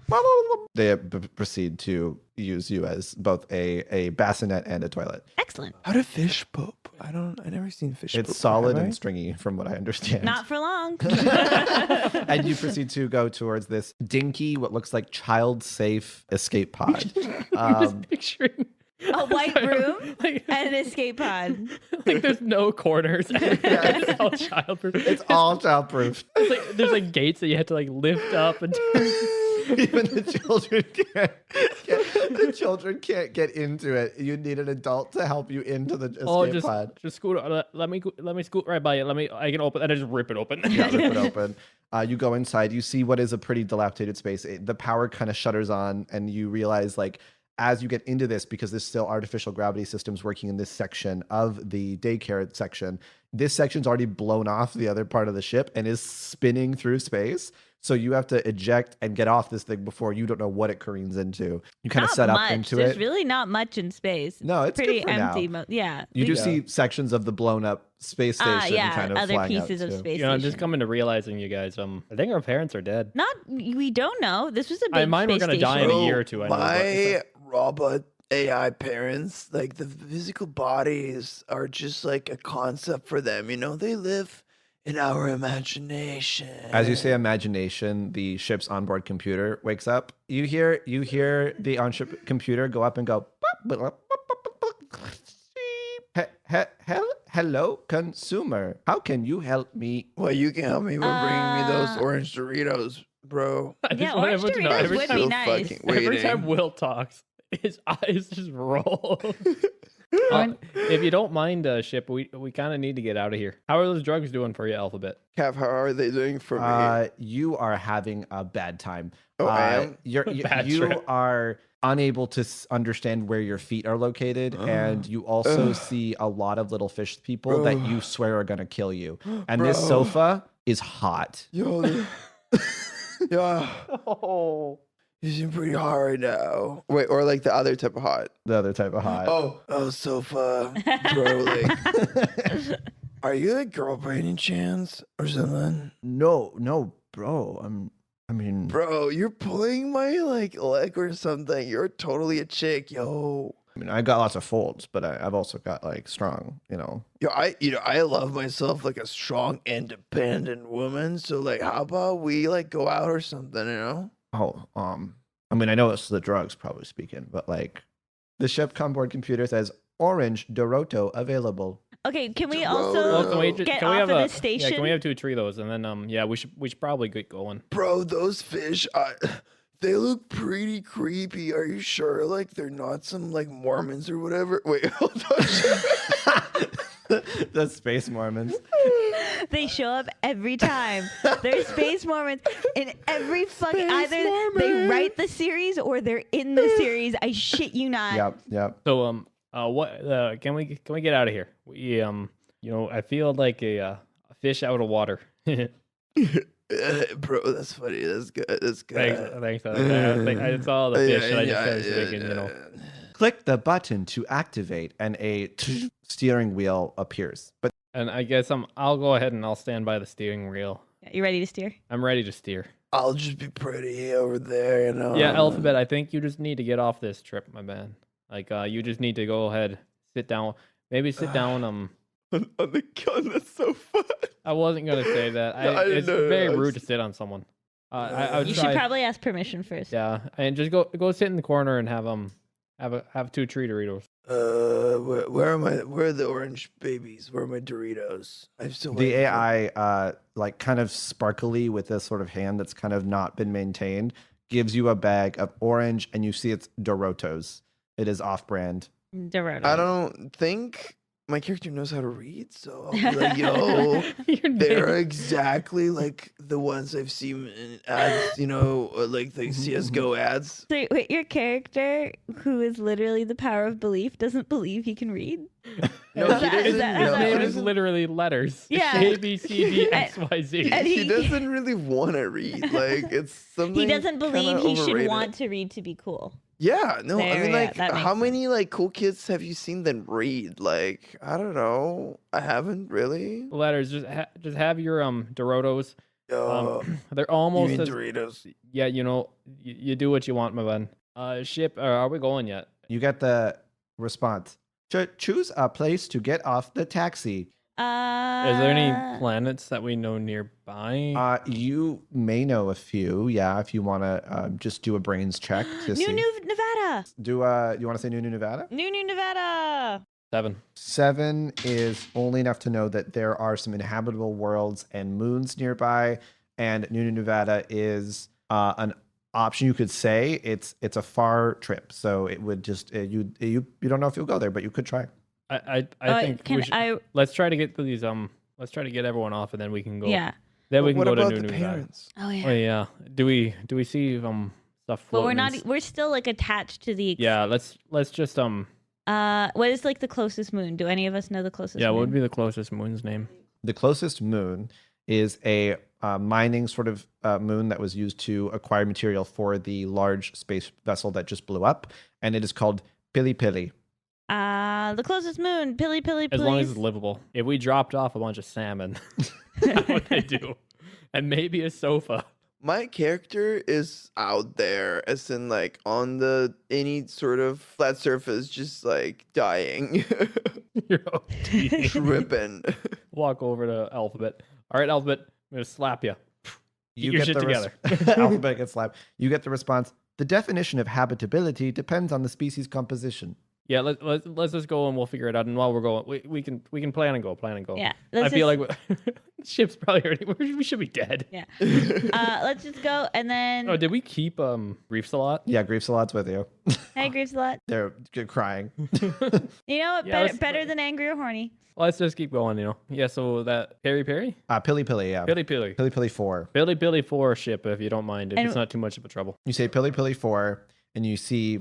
They proceed to use you as both a bassinet and a toilet. Excellent. How do fish poop? I never seen fish poop. It's solid have I? and stringy, from what I understand. Not for long. And you proceed to go towards this dinky, what looks like child-safe escape pod. I'm just picturing A white room like, and an escape pod. like there's no corners. It's all childproof. It's all child-proof. It's like, there's like gates that you have to like lift up and Even the children can't get into it. You need an adult to help you into the escape pod. just scoot. Let me scoot right by it. I can open and I just rip it open. Yeah, rip it open. You go inside. You see what is a pretty dilapidated space. The power kind of shutters on, and you realize, like, as you get into this, because there's still artificial gravity systems working in this section of the daycare section, this section's already blown off the other part of the ship and is spinning through space. So you have to eject and get off this thing before you don't know what it careens into. You kind of Not set up much. into There's it. really not much in space. No, it's pretty good for now. empty. Yeah. You do Yeah. see sections of the blown up space station yeah, kind of other flying pieces out of too. space. I'm just station. coming to realizing, you guys. I think our parents are dead. Not. We don't know. This was a big Mine were space gonna station. die in a year or two, I know, but My robot AI parents, like the physical bodies are just like a concept for them. You know, they live in our imagination. As you say imagination, the ship's onboard computer wakes up. You hear the on-ship computer go up and go. Hello, consumer. How can you help me? Well, you can help me with bringing me those orange Doritos, bro. I just Yeah, want orange everyone to know Doritos every would time, be Still nice. fucking every waiting. time Will talks, his eyes just roll. If you don't mind, Ship, we kind of need to get out of here. How are those drugs doing for you, Alphabet? Cav, how are they doing for me? You are having a bad time. Oh, I am? You Bad trip. are unable to understand where your feet are located, and you also see a lot of little fish people that you swear are gonna kill you. And this Bro. sofa is hot. Yo, yeah, Oh. you seem pretty hot right now. Wait, or like the other type of hot. The other type of hot. Oh, sofa, bro. Like, are you a girl by any chance or something? No, bro. I mean, Bro, you're pulling my like leg or something. You're totally a chick, yo. I got lots of folds, but I've also got like strong, Yo, I love myself like a strong, independent woman. So like, how about we like go out or something, you know? Oh, I mean, I know it's the drugs, probably speaking, but like, the ship onboard computer says orange Doroto available. Okay, can we Doroto. also Oh, Can we get can we off have of a this station? Yeah, can we have 2 or 3 of those, and then yeah, we should probably get going. Bro, those fish, they look pretty creepy. Are you sure? Like they're not some like Mormons or whatever? Wait, hold on. The space Mormons. They show up every time. They're space Mormons in every fucking Space either they Mormon. write the series or they're in the series. I shit you not. Yep. So what can we get out of here? We I feel like a fish out of water. Bro, that's funny. That's good. That's good. Thanks. I saw the fish and I just started thinking, Click the button to activate, and a steering wheel appears. But And I guess I'll go ahead and I'll stand by the steering wheel. You ready to steer? I'm ready to steer. I'll just be pretty over there, you know. Yeah, Alphabet, I think you just need to get off this trip, my man. Like you just need to go ahead, sit down. Maybe sit down on the sofa. I wasn't gonna say that. It's very rude to sit on someone. I would You try, should probably ask permission first. yeah, and just go sit in the corner and have 2 tree Doritos. Where am I? Where are the orange babies? Where are my Doritos? I'm still the waiting for- AI, like kind of sparkly with this sort of hand that's kind of not been maintained, gives you a bag of orange, and you see it's Dorotos. It is off-brand. Dorado. I don't think my character knows how to read, so I'll be like, yo, Your they're name- exactly like the ones I've seen in ads, or like the CSGO ads. So wait, your character, who is literally the power of belief, doesn't believe he can read? No, Is he that- is doesn't. that- No, His that he name what is doesn't. literally letters. Yeah. A B C D X Y Z. And He doesn't really want to read. Like it's something. He doesn't believe kinda he should overrated. want to read to be cool. Yeah, no, I There, mean, yeah, like, that makes how sense. many like cool kids have you seen that read? Like, I don't know. I haven't really. Letters. Just have your Dorotos. Yo, They're you almost mean as Doritos? yeah. You do what you want, my man. Ship. Are we going yet? You get the response. Choose a place to get off the taxi. Is there any planets that we know nearby? You may know a few, yeah, if you want to just do a brains check to see. New Nevada. You want to say New Nevada? New Nevada. 7. 7 is only enough to know that there are some inhabitable worlds and moons nearby, and New Nevada is an option. You could say it's a far trip, so it would just you don't know if you'll go there, but you could try. I think can we should, I? let's try to get these Let's try to get everyone off, and then we can go. Yeah. Then we What can go about to the New Nevada. parents? Oh yeah. Oh yeah. Do we see stuff But floating? we're in not. s- We're still like attached to the. Yeah. Let's just What is like the closest moon? Do any of us know the closest? Yeah. moon? What would be the closest moon's name? The closest moon is a mining sort of moon that was used to acquire material for the large space vessel that just blew up, and it is called Pili Pili. The closest moon. Pilly, As please. long as it's livable. If we dropped off a bunch of salmon, what would they do? And maybe a sofa. My character is out there, as in like on the any sort of flat surface, just like dying, You're OD. tripping. Walk over to Alphabet. All right, Alphabet. I'm gonna slap you. You your get shit the Alphabet gets slapped. You get the response. The definition of habitability depends on the species composition. Yeah, let's just go and we'll figure it out. And while we're going, we can plan and go. Yeah. I feel like ship's probably already. We should be dead. Yeah. Let's just go and then. Oh, did we keep Reefs a lot? Yeah, Griefsalot's with you. Hey, Graves a lot. They're crying. You know what? Yeah, better than angry or horny. Let's just keep going. Yeah. So that Pili Pili Pili, yeah. Pili Pili Pili Pili 4. Pili 4 ship, if you don't mind, if And- it's not too much of a trouble. You say Pili Pili 4, and you see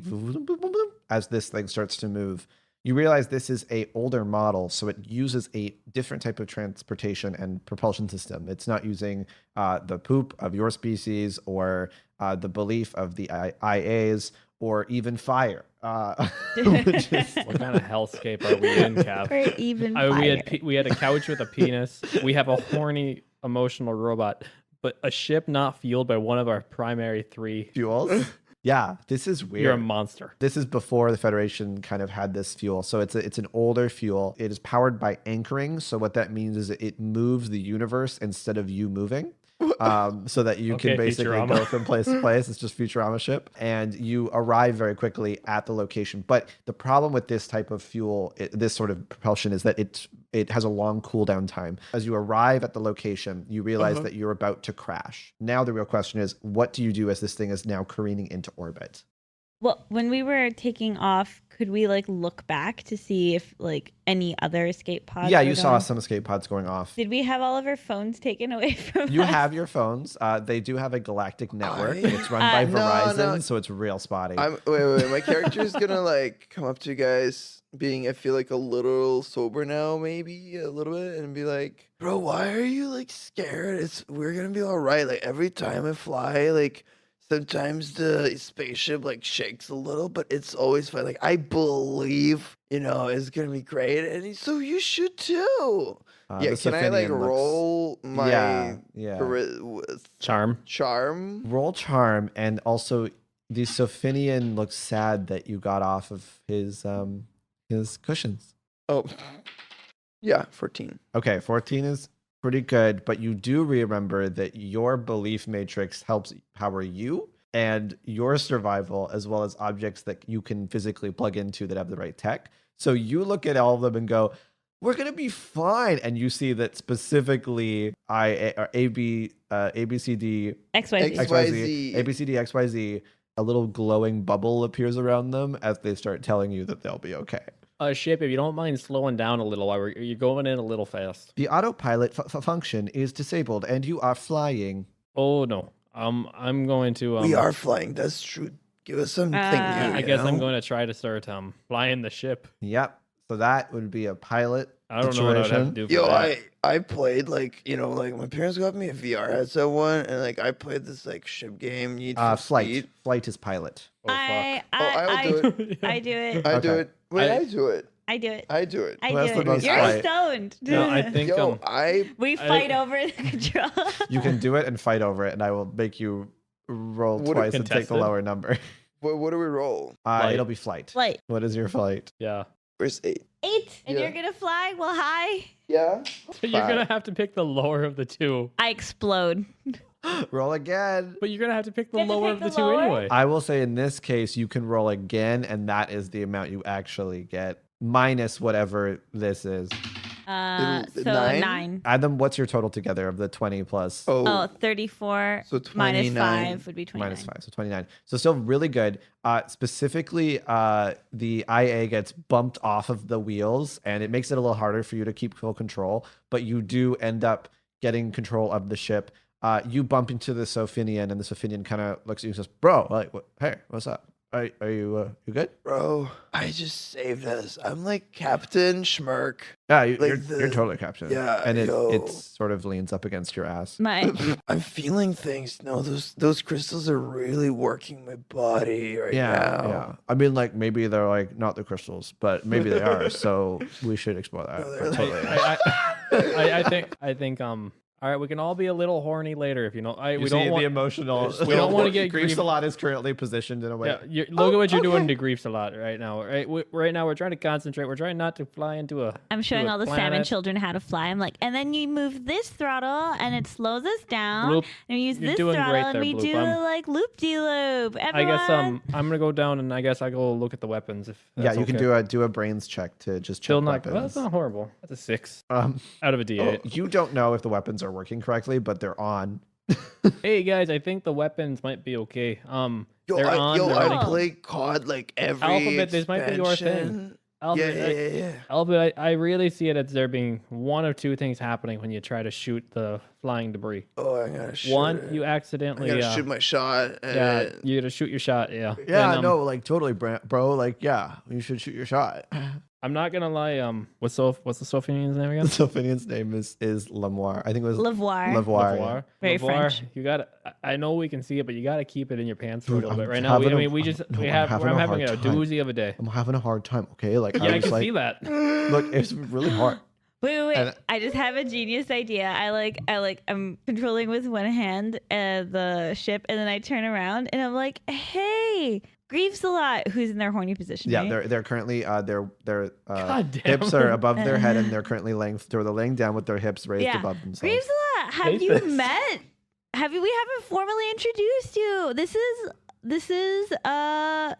as this thing starts to move. You realize this is a older model, so it uses a different type of transportation and propulsion system. It's not using the poop of your species or the belief of the IAs or even fire. Which is What kind of hellscape are we in, Cav? Or even We had a couch with a penis. We have a horny, emotional robot, but a ship not fueled by one of our primary 3 fuels. Yeah, this is weird. You're a monster. This is before the Federation kind of had this fuel. So it's an older fuel. It is powered by anchoring. So what that means is it moves the universe instead of you moving. So that you can basically Futurama. go from place to place. It's just Futurama ship. And you arrive very quickly at the location. But the problem with this type of fuel, this sort of propulsion, is that it has a long cooldown time. As you arrive at the location, you realize that you're about to crash. Now the real question is, what do you do as this thing is now careening into orbit? Well, when we were taking off, could we like look back to see if like any other escape pods? Yeah, were you saw going? some escape pods going off. Did we have all of our phones taken away from You us? have your phones. They do have a galactic network. I- It's run by No, Verizon, no. so it's real spotty. Wait. My character is gonna like come up to you guys, being I feel like a little sober now, maybe a little bit, and be like, "Bro, why are you like scared? We're gonna be all right. Like every time I fly, like sometimes the spaceship like shakes a little, but it's always fine. Like I believe, it's gonna be great, and so you should too." Yeah, The can I like Sophinian looks- roll my Yeah. Charm. charm? Roll charm, and also the Sophinian looks sad that you got off of his cushions. Oh, yeah, 14. Okay, 14 is pretty good, but you do remember that your belief matrix helps power you and your survival, as well as objects that you can physically plug into that have the right tech. So you look at all of them and go, "We're gonna be fine." And you see that specifically ABCD XYZ. XYZ. ABCD XYZ, a little glowing bubble appears around them as they start telling you that they'll be okay. Ship, if you don't mind slowing down a little while you're going in a little fast. The autopilot function is disabled, and you are flying. Oh no. I'm going to. We are flying. That's true. Give us something new. I guess I'm going to try to start flying the ship. Yep. So that would be a pilot I don't know what I would have to do for Yo, that. I played like my parents got me a VR headset one, and like I played this like ship game. Need for flight. Speed. Flight is pilot. Oh fuck. I'll do it. I do it. I do Okay. it. Wait, I do it. I do it. I do it. I Well, that's do the it. most You're flight. stoned. No, I think Yo, I we I fight think- over the control. You can do it and fight over it, and I will make you roll What- twice and take the contested? lower number. what do we roll? Flight. It'll be flight. Flight. What is your flight? Yeah. Where's 8? 8. And Yeah. you're gonna fly? Well, hi. Yeah. You're Five. gonna have to pick the lower of the two. I explode. Roll again. But you're gonna have to pick the You have to lower pick of the the two lower? anyway. I will say in this case, you can roll again, and that is the amount you actually get, minus whatever this is. So Nine? 9. Adam, what's your total together of the 20 plus? Oh, 34 So minus 29. 5 would be 29. Minus 5, so 29. So still really good. Specifically, the IA gets bumped off of the wheels, and it makes it a little harder for you to keep full control, but you do end up getting control of the ship. You bump into the Sophinian, and the Sophinian kind of looks at you and says, "Bro, like, hey, what's up? Are you good?" Bro, I just saved us. I'm like Captain Schmirk. Yeah, Like you're totally captain. yeah, and it yo. sort of leans up against your ass. My I'm feeling things. No, those crystals are really working my body right Yeah, now. yeah. I mean, like maybe they're like not the crystals, but maybe they are. So we should explore that. No, they're But like- totally. I think all right, we can all be a little horny later if you know. You We see don't want the emotional. we don't wanna get Grief's grief- a lot is currently positioned in a way. Yeah, look at what you're doing okay. to griefs a lot right now. Right now we're trying to concentrate. We're trying not to fly into a. I'm showing to a all the salmon planet. children how to fly. I'm like, and then you move this throttle and it slows us down. Bloop. And we use You're this doing throttle great and there, we Bloop. do I'm- like loop de loop. I guess I'm gonna go down and I guess I go look at the weapons if. Yeah, That's you can okay. do a brains check to just check Still not. Well, weapons. that's not horrible. That's a 6 Um, out of a D8. you don't know if the weapons are working correctly, but they're on. Hey guys, I think the weapons might be okay. Yo, They're on. They're I running. play COD like every Alphabet, this might be your thing. expansion. Yeah. Albert, I really see it as there being one of two things happening when you try to shoot the flying debris. Oh, I gotta shoot One, it. you I accidentally gotta shoot my shot. yeah, you gotta shoot your shot. Yeah. Yeah, And, no, like totally, bro. Like, yeah, you should shoot your shot. I'm not gonna lie. What's the Sophianian's name again? Sophianian's name is Lamoire. I think it was Lavoir. Lavoir. Very Lavoir, French. You gotta. I know we can see it, but you gotta keep it in your pants for a Dude, little bit. I'm Right now, having a- I'm having a hard time. doozy of a day. I'm having a hard time. Okay, like Yeah, I was can like, see that. Look, it's really hard. Wait. And- I just have a genius idea. I'm controlling with one hand the ship, and then I turn around and I'm like, hey, Grief's a lot. Who's in their horny position? Yeah, right? they're currently their God damn. hips are above their head, and they're currently laying down with their hips raised above themselves. Grief's a lot. Have Hate you this. met? We haven't formally introduced you. This is Larvitar.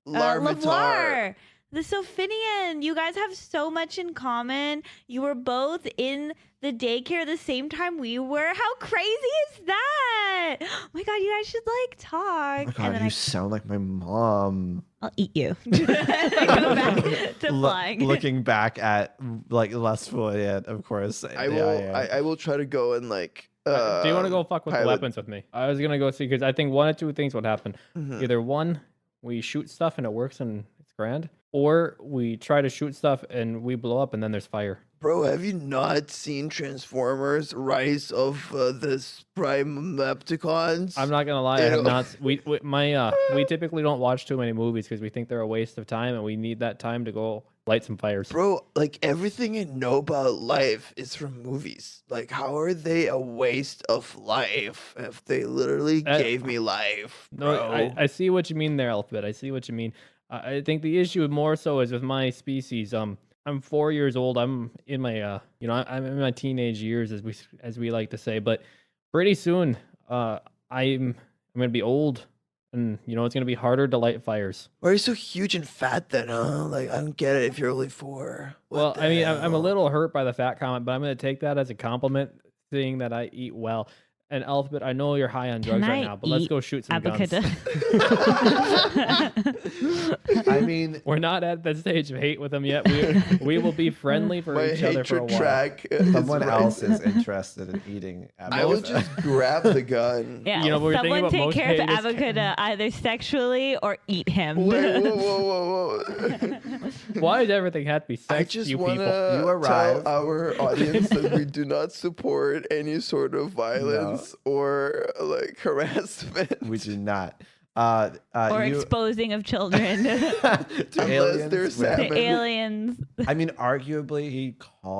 Lavoir, the Sophinian. You guys have so much in common. You were both in the daycare the same time we were. How crazy is that? Oh my god, you guys should like talk. Oh my and god, then you sound like my mom. I'll eat you. Go back to flying. Looking back at like lustful, yeah, of course. I will try to go and like. Do you want to go fuck with the pilot. weapons with me? I was gonna go see because I think one of two things would happen. Mhm. Either one, we shoot stuff and it works and it's grand, or we try to shoot stuff and we blow up and then there's fire. Bro, have you not seen Transformers: Rise of the Primeapticons? I'm not gonna lie, I have Ew. not. We typically don't watch too many movies because we think they're a waste of time and we need that time to go light some fires. Bro, like everything I know about life is from movies. Like, how are they a waste of life if they literally gave me life, bro? No, I see what you mean there, Alphabet. I see what you mean. I think the issue more so is with my species. I'm 4 years old. I'm in my I'm in my teenage years as we like to say. But pretty soon, I'm gonna be old, and it's gonna be harder to light fires. Why are you so huge and fat then, huh? Like, I don't get it if you're only 4. What Well, the I mean, I'm a hell? little hurt by the fat comment, but I'm gonna take that as a compliment, seeing that I eat well. And Alphabet, I know you're high on drugs Can right I now, but let's eat go shoot some guns. Abacada. I mean, We're not at that stage of hate with them yet. We will be friendly for My each other for a hatred while. track is someone else rising. is interested in eating. I will Abacada. just grab the gun. Yeah, You know, we were thinking someone about take most care of haters- Abacada either sexually or eat him. Wait, whoa. Why does everything have to be sex? I just you want people? You to arrive. tell our audience that we do not support any sort of violence or like harassment. We do not. Or You, exposing of children to Unless aliens they're with- salmon. to aliens. I mean, arguably,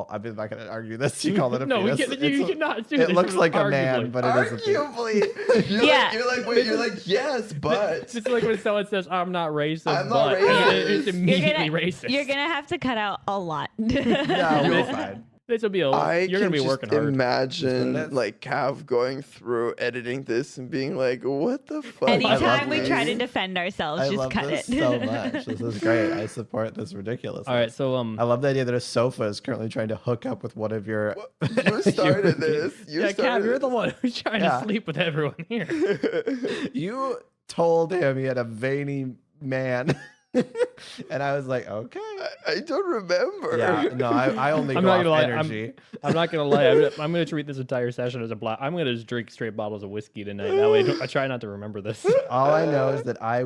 I've been not going to argue this. He called it a No, penis. you cannot do this. It looks like a arguably. man, but it is a penis. Arguably, Yeah. you're like, yes, but It's like when someone says, "I'm not racist," I'm not but racist. it's immediately racist. You're gonna have to cut out a lot. No, we're fine. This will be I you're gonna can be just working hard. imagine That's- like Cav going through editing this and being like, "What the fuck?" Anytime we is try to this?" defend ourselves, I just love cut this it. so much. This is great. I support this ridiculousness. All right, so I love the idea that a sofa is currently trying to hook up with one of your. You started this. You yeah, Cav, started you're the this. one who's trying Yeah. to sleep with everyone here. You told him he had a veiny man, and I was like, okay. I don't remember. Yeah, no, I only I'm go not off gonna lie, energy. I'm not gonna lie. I'm gonna treat this entire session as a blast. I'm gonna just drink straight bottles of whiskey tonight. That way, I try not to remember this. All I know is that I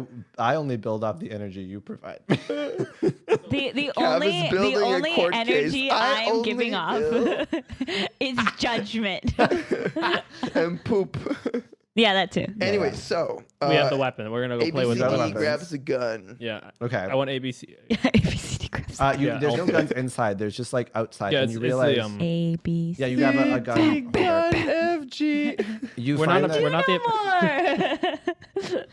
only build off the energy you provide. The Cav is only building a only court case. energy I I'm only giving off build- is judgment. And poop. Yeah, that too. Anyway, so We have the weapon. We're gonna go play with the ABCD that. weapons. grabs a gun. Yeah. Okay. I want ABC. ABCD grabs. Yeah, There's no okay. guns inside. There's just like outside. Yeah, and it's you the, realize. A B. Yeah, you have a gun. gun FG. You We're find not. that- We're not the. More.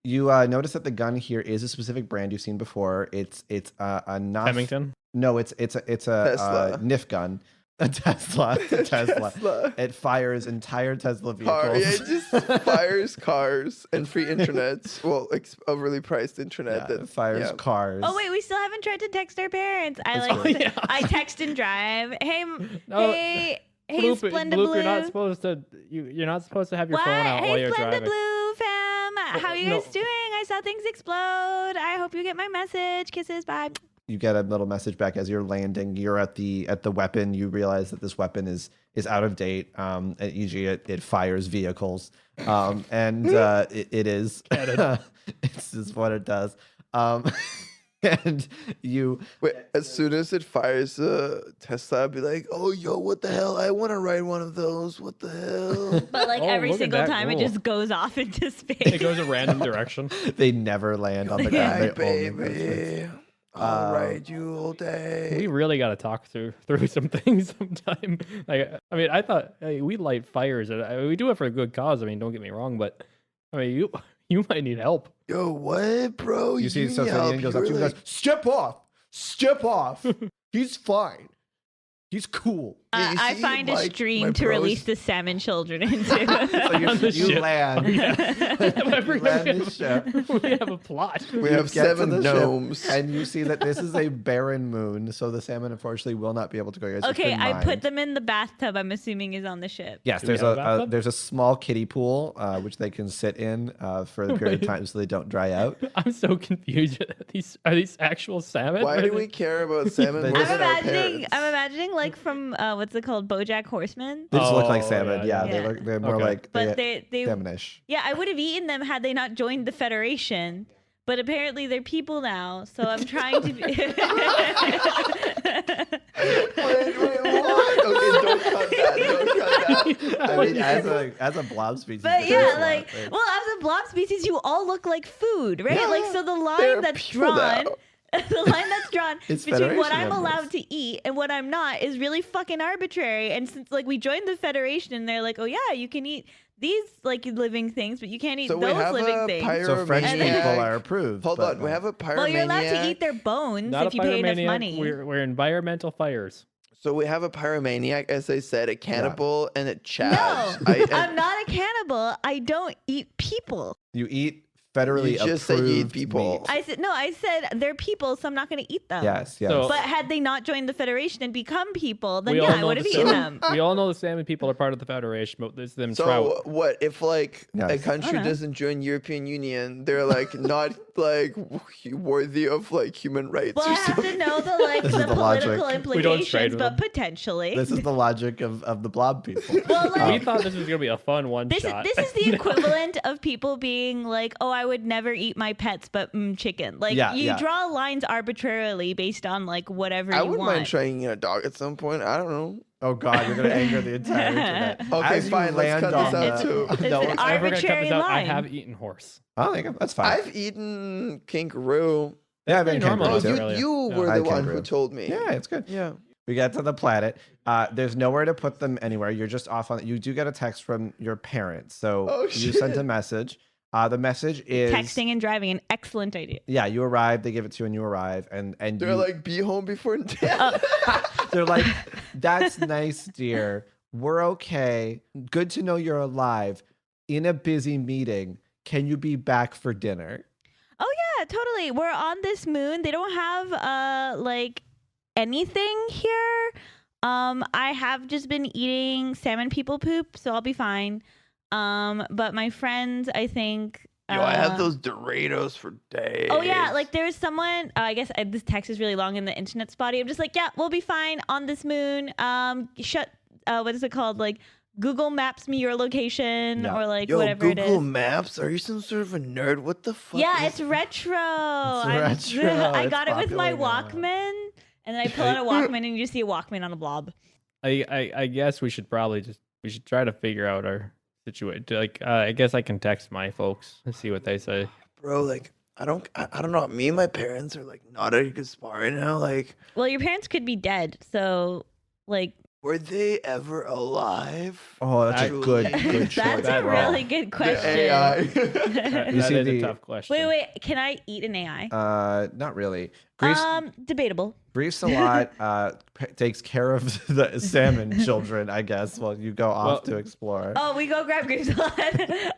You notice that the gun here is a specific brand you've seen before. It's a not. Remington. No, it's a Tesla. NIF gun. A Tesla. It's a Tesla. Tesla. It fires entire Tesla Car, vehicles. yeah, it just fires cars and free internet. Well, overly priced internet. Yeah, that it fires yeah. cars. Oh wait, we still haven't tried to text our parents. I That's like. cool. Yeah. I text and drive. Hey, No, hey, Bloop, Splenda Bloop, Blue. you're not supposed to. You're not supposed to have your What? phone out while Hey, you're Splenda driving. Blue fam. How you no. guys doing? I saw things explode. I hope you get my message. Kisses. Bye. You get a little message back as you're landing. You're at the weapon. You realize that this weapon is out of date. E.g., it fires vehicles, and it is it's just what it does. And you Wait, as soon as it fires a Tesla, I'll be like, "Oh, yo, what the hell? I want to ride one of those. What the hell?" But like Oh, every look at single that. time, it Cool. just goes off into space. It goes a random direction. they never land on the ground. Right, They only go straight. baby. I'll ride you all day. We really got to talk through some things sometime. Like, I mean, I thought we light fires, and we do it for a good cause. I mean, don't get me wrong, but I mean, you might need help. Yo, what, bro? You see, need so help. Finian goes You up to were you and goes, "Step off. He's fine. He's cool." Yeah, you I see, find a my stream to bros- release the salmon children into. So On the you ship. land. Oh, You Every land time the ship. we have a plot. We You have get to 7 the ship, gnomes. and you see that this is a barren moon, so the salmon unfortunately will not be able to go. Yes, it's Okay, been I put mined. them in the bathtub. I'm assuming is on the ship. Yes, Do we there's have a bathtub? there's a small kiddie pool which they can sit in for the period of time so they don't dry out. I'm so confused. Are these actual salmon? Why Or do are we they- care about salmon I'm more I'm than our imagining. parents? I'm imagining like from what's it called, BoJack Horseman. They just look like Oh, salmon. Yeah, yeah. they're more Okay. like But they salmonish. yeah, I would have eaten them had they not joined the Federation. But apparently they're people now, so I'm trying to. Wait, what? Okay, don't cut that. Don't cut that. I mean, as a blob species. But it yeah, is a lot. like, well, as a blob species, you all look like food, right? Yeah, like, so the line they're that's people drawn, now. the line that's drawn It's between what Federation I'm members. allowed to eat and what I'm not is really fucking arbitrary. And since like we joined the Federation, and they're like, oh yeah, you can eat these like living things, but you can't eat So we those have living a things. So French pyromaniac. people are approved. Hold but on, we have a pyromaniac. Well, you're allowed to eat their bones Not if a you pay enough pyromaniac. money. We're environmental fires. So we have a pyromaniac, as I said, a cannibal, and a No, chavs. I'm not a cannibal. I don't eat people. You eat federally You just said you eat approved people. meat. I said they're people, so I'm not going to eat them. Yes, yes. So- But had they not joined the Federation and become people, then We all yeah, I know would have the eaten salmon- them. We all know the salmon people are part of the Federation, but there's them So trout. what if like a Yes. country know. doesn't join European Union? They're like not like worthy of like human rights Well, or I have something. to know the like This is the the logic. political We don't trade implications, with but them. potentially. This is the logic of the blob people. Well, like, We thought this was gonna be a fun one this shot. is the equivalent of people being like, "Oh, I would never eat my pets, but chicken." Like Yeah, you yeah. draw lines arbitrarily based on like whatever I you wouldn't want. mind trying a dog at some point. I don't know. Oh God, you're gonna anger the entire internet. Okay, As you fine, let's land cut this on out the- too. It's No, an If we're gonna cut arbitrary this out, I line. have eaten horse. I think that's fine. I've eaten kangaroo. Yeah, I've pretty been normal. Oh, kangaroo Those too. are earlier. you Yeah. were I the had one who kangaroo. told me. Yeah, it's good. Yeah. We get to the planet. There's nowhere to put them anywhere. You're just off on. You do get a text from your parents, so Oh, you sent a shit. message. The message is Texting and driving, an excellent idea. Yeah, you arrive. They give it to you, and you arrive, and They're you, like, be home before 10. they're like, "That's nice, dear. We're okay. Good to know you're alive. In a busy meeting, can you be back for dinner?" Oh yeah, totally. We're on this moon. They don't have like anything here. I have just been eating salmon people poop, so I'll be fine. But my friends, I think. Yo, I have those Doritos for days. Oh yeah, like there's someone. I guess this text is really long in the internet spotty. I'm just like, yeah, we'll be fine on this moon. What is it called? Like Google Maps me your location Yeah. or like Yo, whatever it Google is. Maps? Are you some sort of a nerd? What the fuck? Yeah, is it's retro. I retro. I It's got it with my popular now. Walkman, and then I pull out a Walkman, and you see a Walkman on a blob. I guess we should try to figure out our situation. Like I guess I can text my folks and see what they say. Bro, like, I don't know. Me and my parents are like not at a good spot right now. Like, Well, your parents could be dead, so like were they ever alive? Oh, that's a Actually, good choice. that's a That- really good The question. AI. That, You that see is the- a tough question. Wait, can I eat an AI? Not really. Greece, Debatable. Greece a lot takes care of the salmon children, I guess, while you go off to explore. Oh, we go grab grapes a lot.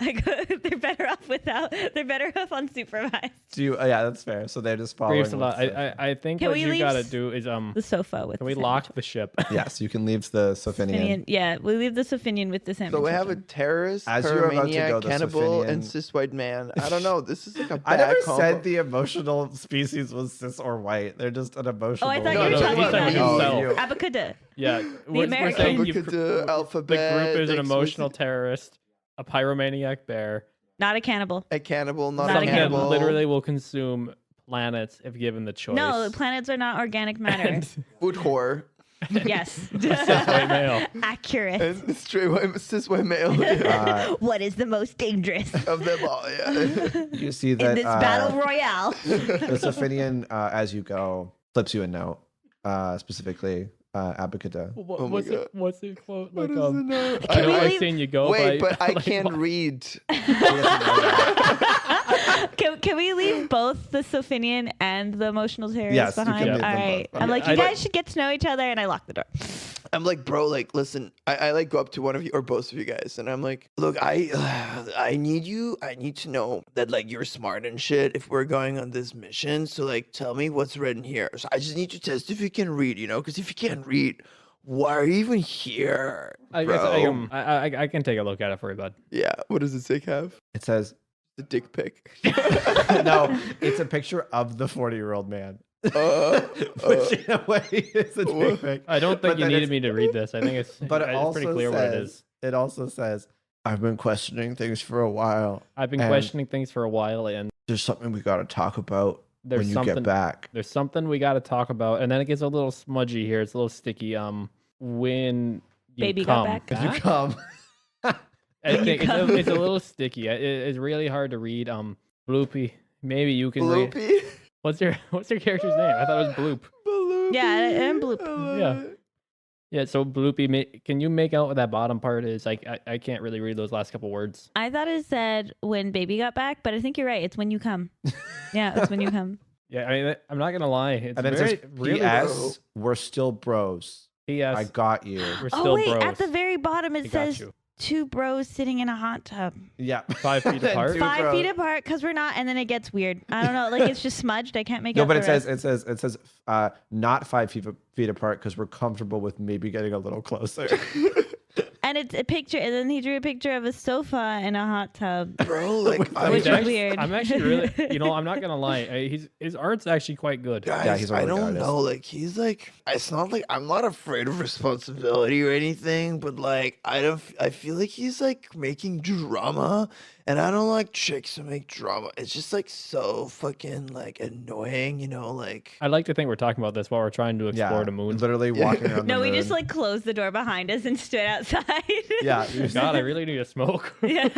They're better off without. They're better off unsupervised. Do you? Yeah, that's fair. So they're just following. Grapes a lot. what's there. I think Can what we you leave gotta do is The sofa with. can we the lock salmon the ship? Yes, you can leave the Sophinian. children. Yeah, we leave the Sophinian with the salmon. So we have a children. terrorist, As you're about to go, pyromaniac, the cannibal, and Sophinian- cis white man. I don't know. This is like a I bad never combo. said the emotional species was cis or or white. They're just an emotional. Oh, I thought No, you were no, talking he's talking about about you. Abacada. Yeah, we're American. saying Abacada, alphabet, the group is an the emotional explicit- terrorist, a pyromaniac bear. Not a cannibal. A cannibal, not Not a a Something that cannibal. literally will consume planets if given the choice. No, planets are not organic matter. And Food whore. Yes. white male. Accurate. And straight white, cis white male. What is the most dangerous Of them all, yeah. You see that in this battle royale? the Sophinian, as you go, flips you a note, specifically Abacada. Oh my God. What's the quote? What Like, is the note? I know we I've leave- seen you go. Wait, but I like, can't read. She doesn't know that. Can we leave both the Sophinian and the emotional terrorist Yes, you can behind? leave All them right. both. I'm like, I you don't- guys should get to know each other, and I lock the door. I'm like, bro, like, listen, I like go up to one of you or both of you guys, and I'm like, look, I need to know that like you're smart and shit if we're going on this mission. So like, tell me what's written here. So I just need to test if you can read, because if you can't read, why are you even here, I bro? guess I can take a look at it for you, bud. Yeah, what does it say, Cav? It says, The dick pic. no, it's a picture of the 40-year-old man. Which in a way is a dick pic. I don't But think you then needed it's- me to read this. I think it's But it it's also pretty clear what it is. says, it also says, I've been questioning things for a while. I've been and questioning things for a while, and There's something we got to talk about there's when you something get back. there's something we got to talk about, and then it gets a little smudgy here. It's a little sticky. When you Baby got come back. If you come. I When you think come. it's a little sticky. It's really hard to read. Bloopy. Maybe you can read. Bloopy. What's your character's name? I thought it was Bloop. Bloopy. Yeah, and bloop. I love Yeah. it. Yeah. So Bloopy, can you make out what that bottom part is? Like I can't really read those last couple words. I thought it said when baby got back, but I think you're right. It's when you come. Yeah, it's when you come. Yeah. I mean, I'm not gonna lie. It's And then very it says, really P.S. We're still bros. P.S. I got you. We're Oh still wait, bros. at the very bottom We it got says you. two bros sitting in a hot tub. Yeah. 5 feet apart? 5 feet apart because we're not, and then it gets weird. I don't know, like it's just smudged. I can't make No, out but the it rest. says not 5 feet apart because we're comfortable with maybe getting a little closer. And it's a picture, and then he drew a picture of a sofa and a hot tub. Bro, like, Which is Actually, weird. I'm actually really, I'm not gonna lie. His art's actually quite good. guys, he's a I really good don't artist. know. Like, he's like, it's not like I'm not afraid of responsibility or anything, but like, I feel like he's like making drama, and I don't like chicks who make drama. It's just like so fucking like annoying, like. I like to think we're talking about this while we're trying to explore Yeah. the moon. Literally walking around the No, we moon. just like closed the door behind us and stood outside. Yeah. God, I really need a smoke. Yeah.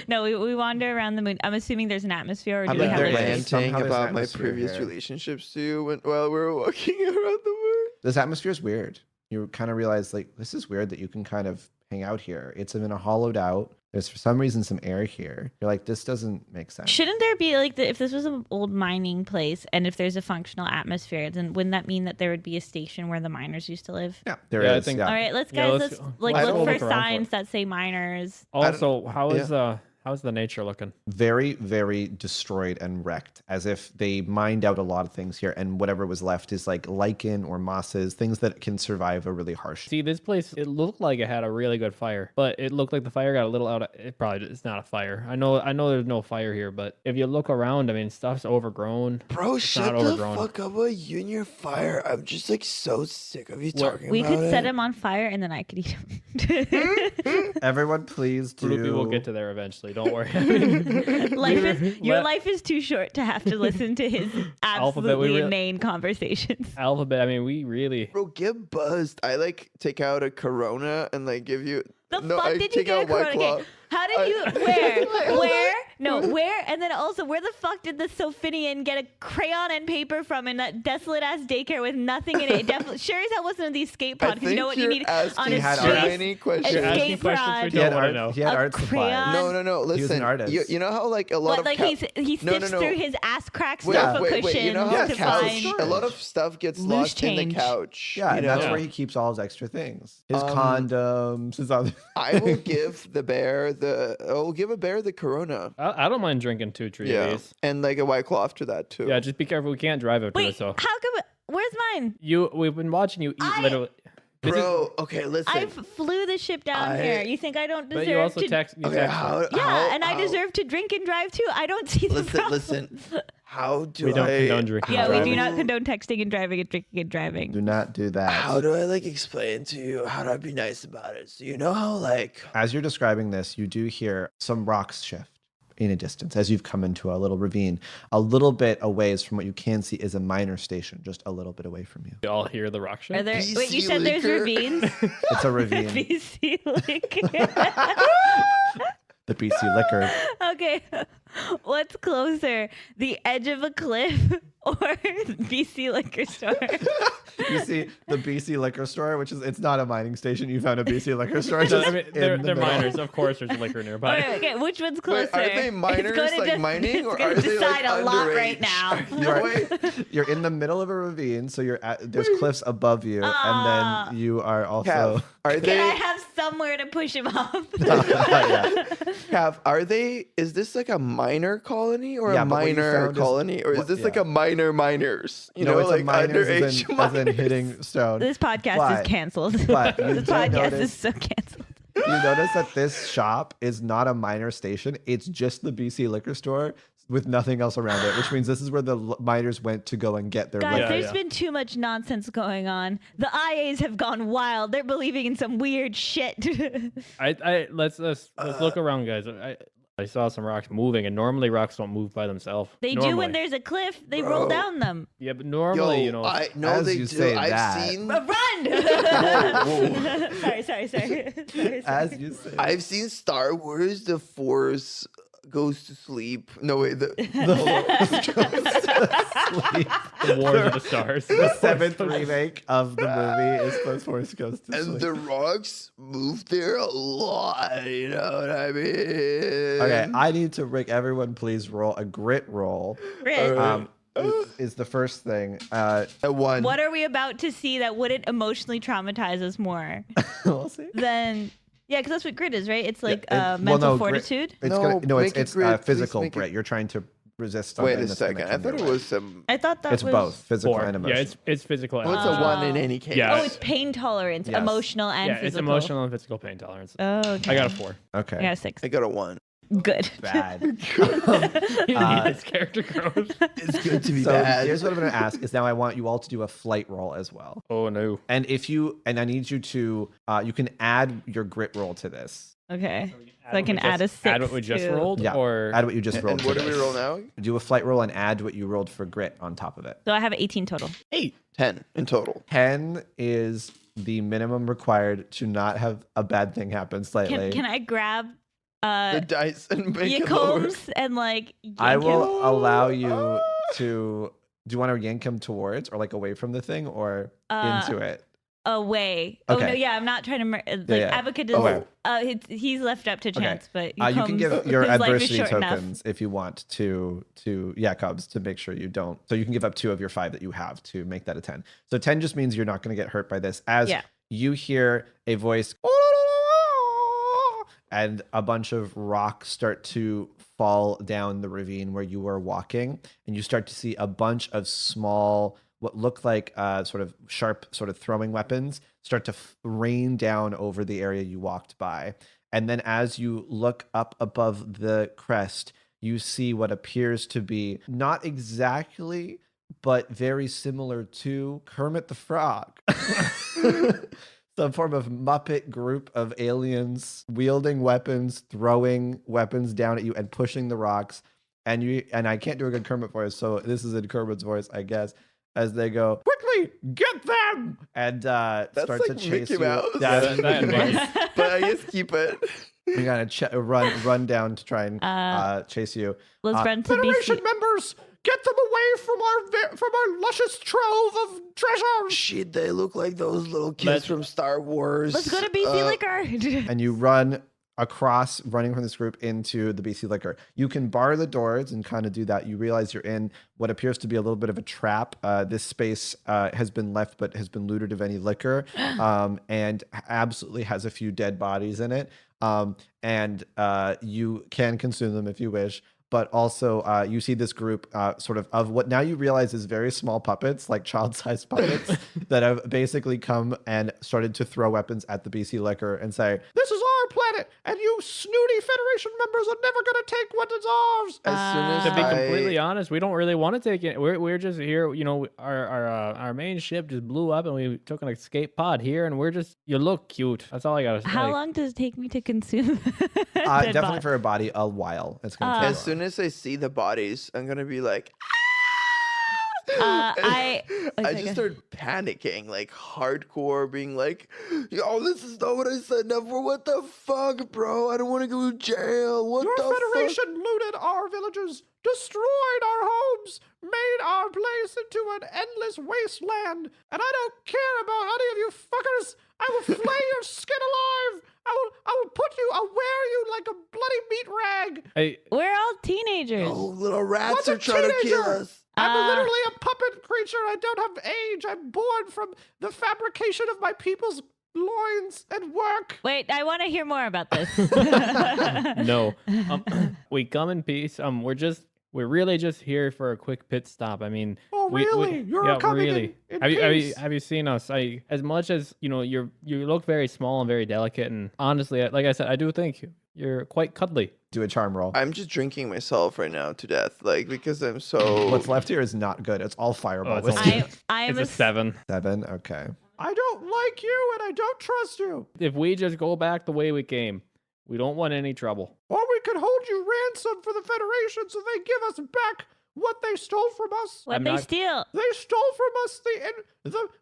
No, we wander around the moon. I'm assuming there's an atmosphere, or do I'm we like, have there like is. ranting Somehow there's about an my atmosphere previous here. relationships too while we were walking around the moon. This atmosphere is weird. You kind of realize, like, this is weird that you can kind of hang out here. It's in a hollowed out. There's for some reason some air here. You're like, this doesn't make sense. Shouldn't there be like if this was an old mining place and if there's a functional atmosphere, then wouldn't that mean that there would be a station where the miners used to live? Yeah, there Yeah, I is. think- yeah. All right, let's Yeah, guys, let's let's go. like I look don't for look around for signs it. that say miners. Also, how's the nature looking? Very, very destroyed and wrecked, as if they mined out a lot of things here, and whatever was left is like lichen or mosses, things that can survive a really harsh. See, this place, it looked like it had a really good fire, but it looked like the fire got a little out of it. Probably it's not a fire. I know there's no fire here, but if you look around, I mean, stuff's overgrown. Bro, It's shut not the overgrown. fuck up about you and your fire. I'm just like so sick of you What- talking We about could it. set him on fire and then I could eat him. Everyone, please do. Bloopy will get to there eventually. Don't worry. Your life is too short to have to listen to his Alphabet, we absolutely really- inane conversations. Alphabet. I mean, we really. Bro, get buzzed. I like take out a Corona and like give you. The no, fuck I did you take get a out White Corona? Claw. Okay, how did I- you where? And then also, where the fuck did the Sophinian get a crayon and paper from in that desolate ass daycare with nothing in it? It definitely sure as hell wasn't the escape pod I because you know what think you you're need on asking a had too art. space. many questions. You're asking Escape questions rod. we He had don't want to art, know. he had A art supplies. crayon. No. He was Listen, an artist. you know how like a lot What, of like cow- he No, sifts no. through his ass crack Wait, sofa wait, cushion you know how to couch find. storage. a lot of stuff gets Loose lost in the change. couch. Yeah, you and know? that's Yeah. where he keeps all his extra things. His Um, condoms, his other. I will give the bear the Corona. I don't mind drinking 2 tree of Yeah, these. and like a White Claw after that too. Yeah, just be careful. We can't drive up to it. Wait, So how come? Where's mine? we've been watching you eat literally. This is- Bro, okay, listen. I flew the ship down here. You think I don't but deserve you also to? text. You okay, text how? Yeah, how- and I how- deserve to drink and drive too. I don't see the problem. Listen. How do We don't I? condone drinking Yeah, and we do driving. not condone texting and driving and drinking and driving. Do not do that. How do I like explain to you? How do I be nice about it? So you know how like As you're describing this, you do hear some rocks shift in a distance as you've come into a little ravine. A little bit away from what you can see is a miner station, just a little bit away from you. We all hear the rock Are shake. there? BC Wait, you said there's liquor? ravines. It's a ravine. BC liquor. The BC liquor. Okay, what's closer, the edge of a cliff or BC liquor store? You see the BC liquor store, which is, it's not a mining station. You found a BC liquor store. No, just I mean, in they're the they're middle. miners. Of course, there's liquor nearby. Okay, which one's closer? Wait, are they miners, It's gonna like, mining, or it's gonna are they, decide like, a lot right underage? now. You're in the middle of a ravine, so you're at, there's cliffs above you, Ah. and then you are also. Cav, are Can I they? have somewhere to push him off? Yeah. Cav, are they? Is this like a minor colony or Yeah, a but what you minor found is- colony, or is what- this like yeah. a miners? You No, know, it's like a miners underage as in miners. hitting stone. This podcast But- is canceled. but you This do podcast notice- is so canceled. You notice that this shop is not a minor station. It's just the BC liquor store with nothing else around it, which means this is where the miners went to go and get their Guys, liquor. Yeah, there's yeah. been too much nonsense going on. The IAs have gone wild. They're believing in some weird shit. Let's look around, guys. I saw some rocks moving, and normally rocks don't move by themselves. They do when there's a cliff. They roll Bro. down them. Yeah, but normally, Yo, you know, I know as they you do. say I've that- seen. Run! Whoa. Sorry. As you say, I've seen Star Wars. The Force goes to sleep. No wait, the the Wars of the Stars. the seventh remake of the movie is The Force Goes to and Sleep. the rocks move there a lot. You know what I mean? Okay, I need to make everyone please roll a grit roll. Grit. Is the first thing. I won. What are we about to see that wouldn't emotionally traumatize us more We'll see. than... Yeah, because that's what grit is, right? It's like well, mental no, grit- fortitude. It's No, gonna, no, make it it's grit, please physical make it- grit. You're trying to resist something. Wait a that's gonna second. I come thought your it way. was some. I thought that It's was... both physical Four. and emotional. Yeah, it's physical. And Well, it's a emotional. one in any case. Yeah. Oh, it's pain tolerance, Yes. emotional and Yeah, physical. it's emotional and physical pain tolerance. Oh, okay. I got a 4. Okay. I got a 6. I got a 1. Good. Bad. His character growth. It's good to be So bad. here's what I'm going to ask: is now I want you all to do a flight roll as well. Oh no. And if you and I need you to, you can add your grit roll to this. Okay. So I can add a 6. Add what we just to- rolled, Yeah. or Add what you just And rolled. what to do we this. roll now? Do a flight roll and add what you rolled for grit on top of it. So I have 18 total. 8. 10 in total. 10 is the minimum required to not have a bad thing happen slightly. Can I grab The dice and make it lower. Yacombs and like yank I will him? allow you to. Do you want to yank him towards or like away from the thing or into it? Away. Oh no, Okay. yeah, I'm not trying to like yeah. advocate is Okay. he's left up to chance, but You can Yacombs, give your his life is adversity short enough. tokens if you want to Cubs to make sure you don't. So you can give up 2 of your 5 that you have to make that a 10. So 10 just means you're not going to get hurt by this. As Yeah. you hear a voice and a bunch of rocks start to fall down the ravine where you were walking, and you start to see a bunch of small, what look like sort of sharp sort of throwing weapons start to rain down over the area you walked by. And then as you look up above the crest, you see what appears to be not exactly, but very similar to Kermit the Frog. Some form of Muppet group of aliens wielding weapons, throwing weapons down at you and pushing the rocks. And I can't do a good Kermit voice, so this is in Kermit's voice, I guess, as they go, quickly, get them! And start like to chase Mickey you. Mouse. Yeah, That- that's that Mickey Mouse. is- But I guess keep it. We're gonna run down to try and chase you. Let's run to Federation BC. members, get them away from our luscious trove of treasure. Shit, they look like those little kids Let's- from Star Wars. Let's go to BC Liquor. And you run across, running from this group into the BC Liquor. You can bar the doors and kind of do that. You realize you're in what appears to be a little bit of a trap. This space has been left, but has been looted of any liquor, and absolutely has a few dead bodies in it. And you can consume them if you wish. But also, you see this group sort of what now you realize is very small puppets, like child-sized puppets, that have basically come and started to throw weapons at the BC Liquor and say, "This is our planet. planet, and you snooty Federation members are never going to take what is ours. As soon as To be I- completely honest, we don't really want to take it. We're just here. You know, our main ship just blew up, and we took an escape pod here, and we're just. You look cute. That's all I gotta say. How long does it take me to consume? Definitely for a body, a while. It's going to take a As while. soon as I see the bodies, I'm gonna be like, I just start panicking, like hardcore, being like, "Yo, this is not what I signed up for. What the fuck, bro? I don't want to go to jail. What Your the Federation looted our villages, destroyed our homes, made our place into an endless wasteland, and I don't care about any of you fuckers. I will flay your skin alive. I will put you, I'll wear you like a bloody meat rag. Hey, we're all teenagers. fuck? Oh, little rats What's a are trying to kill teenager? us." I'm literally a puppet creature. I don't have age. I'm born from the fabrication of my people's loins and work. Wait, I want to hear more about this. no. We come in peace. We're really just here for a quick pit stop. I mean, Oh, really? You're coming in peace. Have you seen us? As much as you look very small and very delicate, and honestly, like I said, I do think you're quite cuddly. Do a charm roll. I'm just drinking myself right now to death, like because I'm so. What's left here is not good. It's all fireball it's whiskey. I'm It's a 7. 7. Okay. I don't like you and I don't trust you. If we just go back the way we came, we don't want any trouble. Or we could hold you ransom for the Federation so they give us back what they stole from us. what I'm they not- steal. They stole from us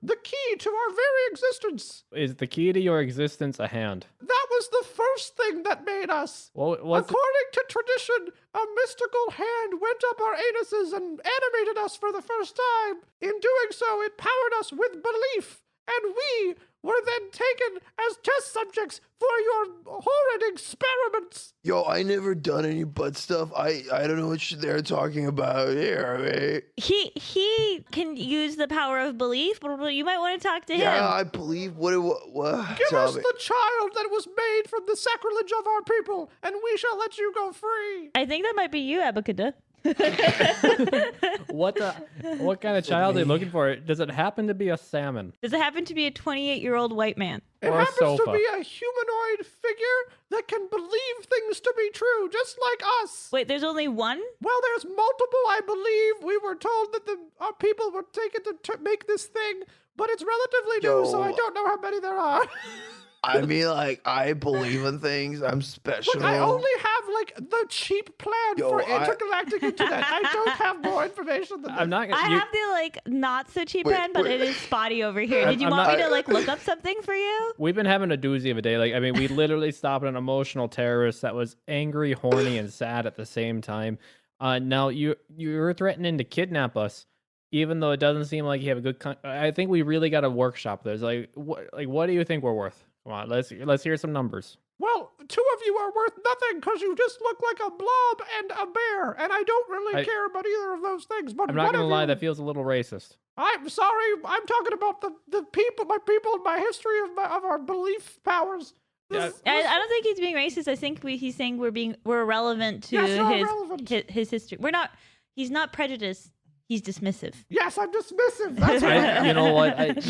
the key to our very existence. Is the key to your existence a hand? That was the first thing that made us. What's According to tradition, a mystical hand went up our anuses and animated us for the first time. In doing so, it powered us with belief, and we were then taken as test subjects for your horrid experiments. Yo, I never done any butt stuff. I don't know what they're talking about here, mate. He can use the power of belief, but you might want to talk to him. Yeah, I believe what it was. Give us the child that was made from the sacrilege of our people, and we shall let you go free. I think that might be you, Abacada. what kind of child are you looking for? Does it happen to be a salmon? Does it happen to be a 28-year-old white man? It Or a happens to sofa. be a humanoid figure that can believe things to be true, just like us. Wait, there's only one? Well, there's multiple, I believe. We were told that our people were taken to make this thing, but it's relatively new, so I Yo. don't know how many there are. I mean, like, I believe in things. I'm special. Look, I only have, like, the cheap plan Yo, for I- intergalactic internet. I don't have more information than I'm this. not. I you- have the like not so cheap Wait, plan, but wait. it is spotty over here. Did you I'm want me not- to like look up something for you? We've been having a doozy of a day. Like, I mean, we literally stopped an emotional terrorist that was angry, horny, and sad at the same time. Now you're threatening to kidnap us, even though it doesn't seem like you have a good. I think we really got to workshop this. Like, what do you think we're worth? Come on, let's hear some numbers. Well, 2 of you are worth nothing because you just look like a blob and a bear, and I don't really care about either of those things. But I'm not one gonna of lie, you, that feels a little racist. I'm sorry. I'm talking about the people, my people, and my history of our belief powers. This- I don't think he's being racist. I think he's saying we're relevant to Yes, you're relevant. his history. He's not prejudiced. He's dismissive. Yes, I'm dismissive. That's right. You know what?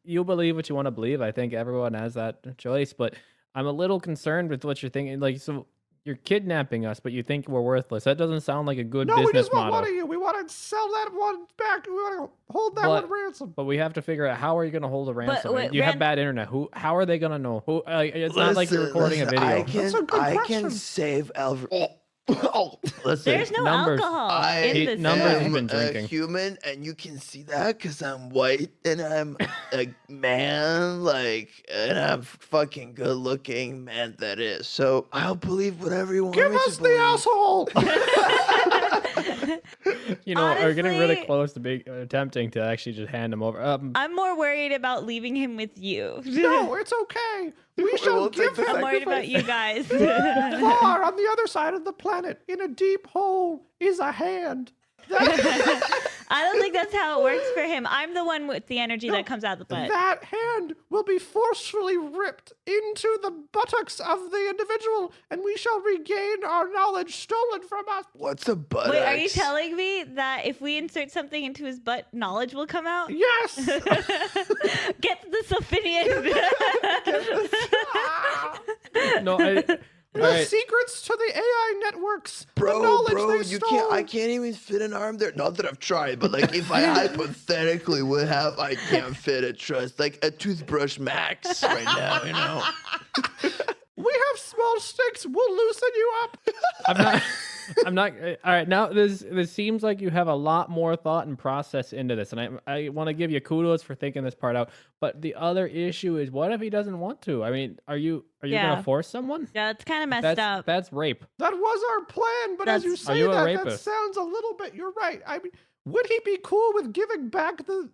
You believe what you want to believe. I think everyone has that choice, but I'm a little concerned with what you're thinking. Like, so you're kidnapping us, but you think we're worthless. That doesn't sound like a good No, we business just want model. one of you. We want to sell that one back. We want to hold that But- one ransom. But we have to figure out how are you going to hold a ransom? wait, You have bad internet. How are they going to know? It's not like you're recording a video. That's a good I question. can save listen. There's no numbers. alcohol I in this. numbers thing. have been am drinking. a human, and you can see that because I'm white and I'm a man, like, and I'm fucking good looking, man. That is. So I'll believe whatever you want Give me us to the believe. asshole. Are getting really Honestly- close to attempting to actually just hand him over. I'm more worried about leaving him with you. No, it's okay. We shall will take give the him I'm worried about you guys. far on the other side of the planet. In a deep hole is a hand. I don't think that's how it works for him. I'm the one with the energy that comes out the butt. That hand will be forcefully ripped into the buttocks of the individual, and we shall regain our knowledge stolen from us. What's a buttocks? Wait, are you telling me that if we insert something into his butt, knowledge will come out? Yes. Get the Sophinian. No, The all right. secrets to the AI networks. the Bro, knowledge bro, they you stole. can't. I can't even fit an arm there. Not that I've tried, but like, if I hypothetically would have, I can't fit it. Trust, like a toothbrush max right now. You know. We have small sticks. We'll loosen you up. I'm not. All right, now this seems like you have a lot more thought and process into this, and I want to give you kudos for thinking this part out. But the other issue is, what if he doesn't want to? I mean, are you Yeah. gonna force someone? Yeah, it's kind of messed up. That's rape. That was our plan, but as you That's- Are say you a that rapist? sounds a little bit. You're right. I mean, would he be cool with giving back the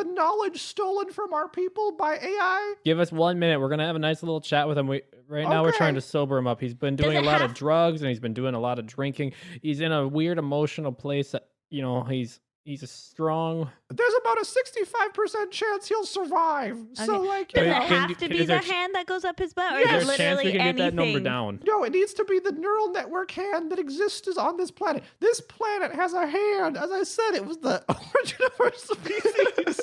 knowledge stolen from our people by AI? Give us 1 minute. We're gonna have a nice little chat with him. Right now we're trying Okay. to sober him up. He's been doing a it lot of have- drugs and he's been doing a lot of drinking. He's in a weird emotional place. That, he's a strong. There's about a 65% chance he'll survive. So, Okay. like, Does you it know. have to be is the there- hand that goes up his butt, or Yes. is Is it there a chance we literally can get that number anything? down? No, it needs to be the neural network hand that exists on this planet. This planet has a hand. As I said, it was the origin of our species.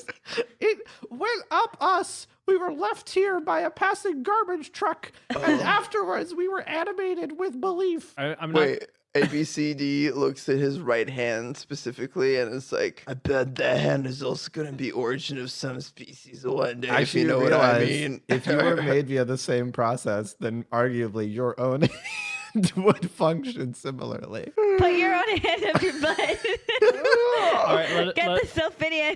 It went up us. We were left here by a passing garbage truck. And afterwards, we were animated with belief. I'm not. Wait, ABCD looks at his right hand specifically and is like, I bet that hand is also gonna be origin of some species one day. If you know what I mean. if you were made via the same process, then arguably your own hand would function similarly. Put your own hand up your butt. All right, Get the Sophinian.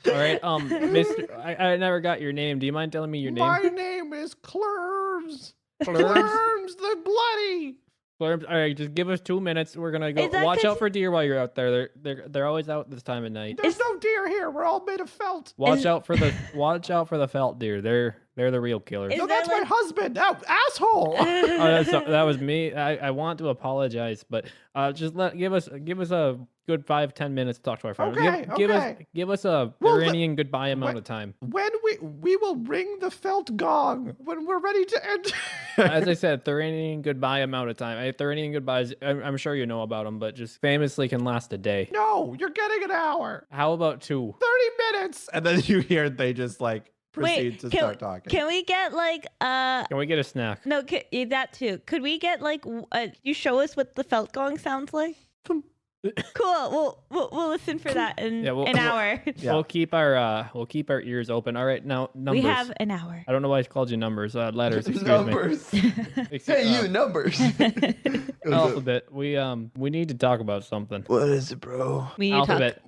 all right, Mister. I never got your name. Do you mind telling me your name? My name is Clerms. Clerms? Clerms the Bloody. Blurb, all right, just give us 2 minutes. We're gonna go. Is that Watch 'cause- out for deer while you're out there. They're always out this time of night. There's no deer here. We're all made of felt. Watch out for the felt deer. They're the real killers. Is No, there, that's my like- husband. Oh, asshole. That was me. I want to apologize, but just give us a good 5-10 minutes to talk to our friend. Okay, Give us a Well, Iranian goodbye amount what- of time. When we will ring the felt gong when we're ready to enter. As I said, Iranian goodbye amount of time. Iranian goodbyes. I'm sure you know about them, but just famously can last a day. No, you're getting an hour. How about 2? 30 minutes. And then you hear they just like proceed Wait, to can, start talking. can we get like Can we get a snack? no that too? Could we get like you show us what the felt gong sounds like? Cool. We'll listen for that in Yeah, an hour. Yeah. We'll keep our ears open. All right, now numbers. We have an hour. I don't know why I called you numbers. Letters. Excuse Numbers. me. Hey, you numbers. Alphabet. We need to talk about something. What is it, bro? We need to talk. Alphabet.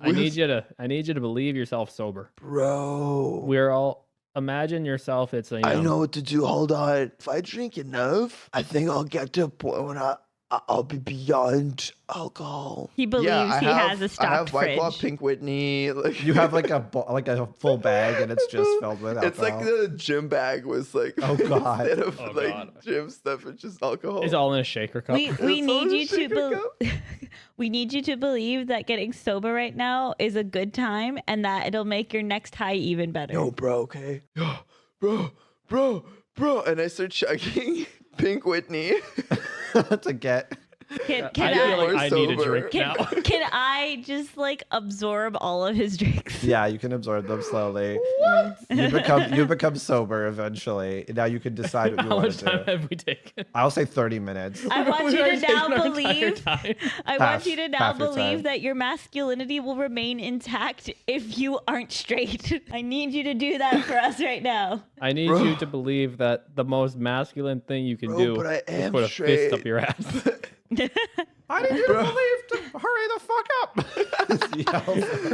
I need you to believe yourself sober. Bro. We're all imagine yourself. It's a. I know what to do. Hold on. If I drink enough, I think I'll get to a point when I'll be beyond alcohol. He believes I he have, has a I stocked have White Claw, fridge. Pink Whitney. Like You have like a full bag and it's just filled with alcohol. It's like the gym bag was like. Oh, God. Instead of Oh, like God. gym stuff, it's just alcohol. It's all in a shaker cup. We It's all need in a you to shaker we need you to believe that getting sober right now is a good time and that it'll make your next high even better. No, bro. Okay. bro. And I start chugging Pink Whitney. to get. Can I can feel I, like I need a sober. drink can, now. can I just like absorb all of his drinks? Yeah, you can absorb them slowly. You become sober eventually. Now you can decide what you How want much to time do. have we taken? I'll say 30 minutes. I want you to now believe I want you to now half your time. believe that your masculinity will remain intact if you aren't straight. I need you to do that for us right now. I need Bro. you to believe that the most masculine thing you can Bro, do but I is am put a straight. fist up your ass. I need you to believe to hurry the fuck up.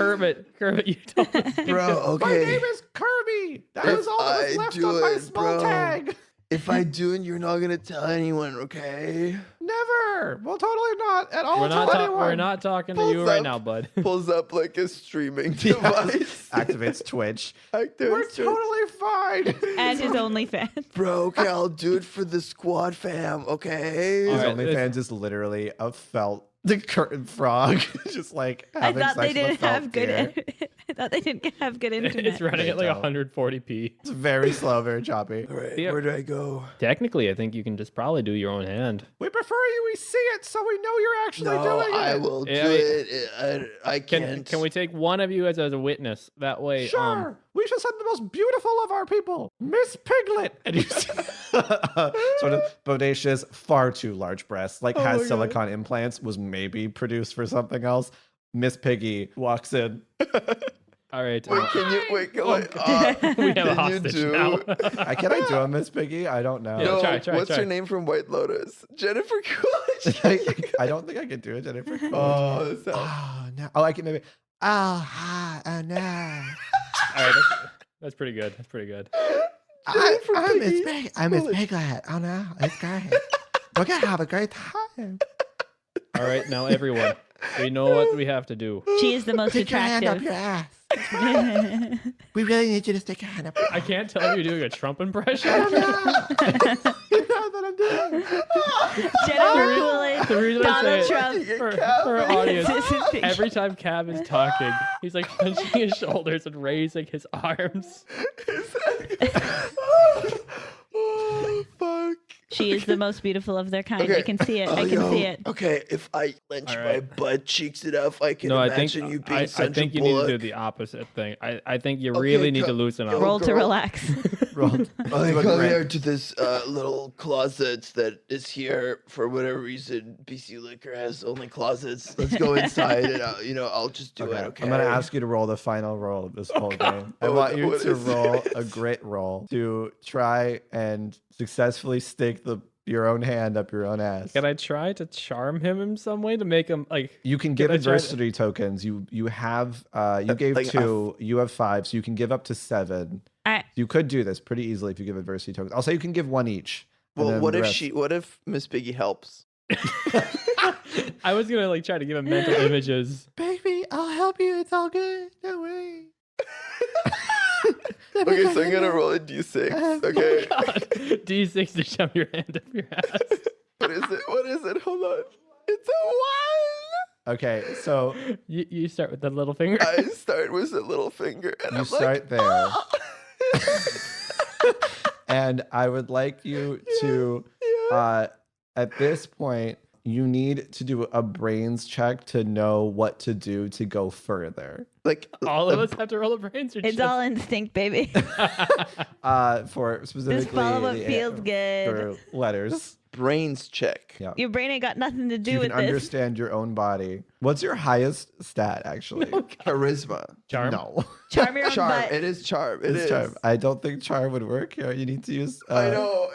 Kermit, you don't. Bro, My okay. name is Kirby. That If was all that was I left do on my it, small bro. tag. If I do it, you're not gonna tell anyone, okay? Never. Well, totally not at all. We're not, tell anyone. we're not talking to Pulls you right up. now, bud. Pulls up like a streaming device. Activates Twitch. Activates We're Twitch. totally fine. And his OnlyFans. Bro, okay, I'll do it for the squad fam, okay? All His right, OnlyFans is literally a felt the curtain frog, just like I having thought they sex with didn't felt have good. gear. I thought they didn't have good internet. It's running at like They don't. 140p. It's very slow, very choppy. All right, Yeah. where do I go? Technically, I think you can just probably do your own hand. We prefer we see it so we know you're actually No, doing it. I will Yeah, do it. I can't. Can we take one of you as a witness? That way, Sure. We should send the most beautiful of our people, Miss Piglet. And you see, sort of bodacious, far too large breasts, like Oh my has God. silicone implants, was maybe produced for something else. Miss Piggy walks in. All right. Wait, can you wait? we have a can you hostage do- now. Can I do a Miss Piggy? I don't know. Yeah, No, try, what's try. her name from White Lotus? Jennifer Coolidge. I don't think I can do it, Jennifer. Oh, that sounds- Oh, no. Oh, I can maybe. Oh, hi, no. All right, that's pretty good. That's pretty good. I'm Miss Piggy. Piggy. I'm Miss Piglet. Oh, no. It's great. We're going to have a great time. All right, now everyone, we know what we have to do. She is the most Stick your hand up attractive. your ass. We really need you to stick your hand up your I can't tell if you're doing a Trump impression. You know what I'm doing. Jennifer Coolidge, The reason I Donald say Trump. it, for our audience, This is picture. every time Cab is talking, he's like hunching his shoulders and raising his arms. Oh, fuck. She is the most beautiful of their kind. Okay. I can see it. Oh, I can yo, see it. Okay, if I clench All my right. butt cheeks enough, I can No, I imagine think you being I Sandra think you need to Bullock. do the opposite thing. I think you Okay, really need to co- loosen yo, up. Roll to girl. relax. Rolled. I Do a come great- here to this little closet that is here for whatever reason. BC Liquor has only closets. Let's go inside and I'll just do it. Okay. I'm gonna ask you to roll the final roll of this whole game. I Oh, want you what to is roll this? a grit roll to try and successfully stick your own hand up your own ass. Can I try to charm him in some way to make him like? You can give I try to- adversity tokens. You have you gave like, 2. You have 5, so you can give up to 7. I, You could do this pretty easily if you give adversity tokens. I'll say you can give 1 each. and Well, then what the if rest- what if Miss Piggy helps? I was gonna like try to give him mental images. Baby, I'll help you. It's all good. Don't worry. Okay, so I'm gonna roll a d6. Okay. God, D6 to shove your hand up your ass. What is it? What is it? Hold on. It's a 1. Okay, so You start with the little finger. I start with a little finger, and you I'm start like, there. "Ah!" And I would like you to, at this point, you need to do a brains check to know what to do to go further. Like All of us have to roll a brains. Or it's just- all instinct, baby. For specifically Just follow what the- feels good. for letters. brains check. Yeah. Your brain ain't got nothing to do You with can this. understand your own body. What's your highest stat, actually? Charisma. charm. No. Charm your own Charm. butt. It is charm. It It's is. charm. I don't think charm would work here. You need to use. I know.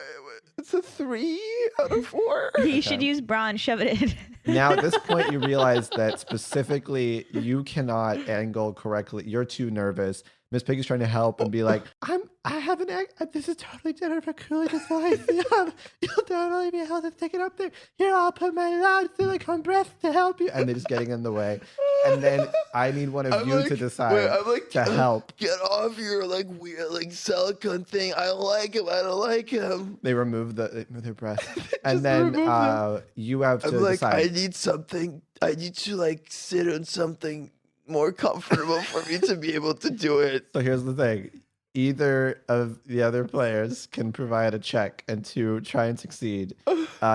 It's a 3 out of 4. You should use bronze. Shove it in. Now, at this point, you realize that specifically you cannot angle correctly. You're too nervous. Miss Piggy's trying to help and be like, I have an egg. This is totally Jennifer Coolidge's life. You'll totally be able to stick it up there. Here, I'll put my loud silicone breast to help you. And they're just getting in the way. And then I need one of I'm you like, to decide wait, I'm like, to help. Get off your like weird like silicone thing. I don't like him. I don't like him. They remove their breast. Just And then remove them. you have to I'm like, decide. I need something. I need to like sit on something more comfortable for me to be able to do it. So here's the thing. Either of the other players can provide a check and to try and succeed.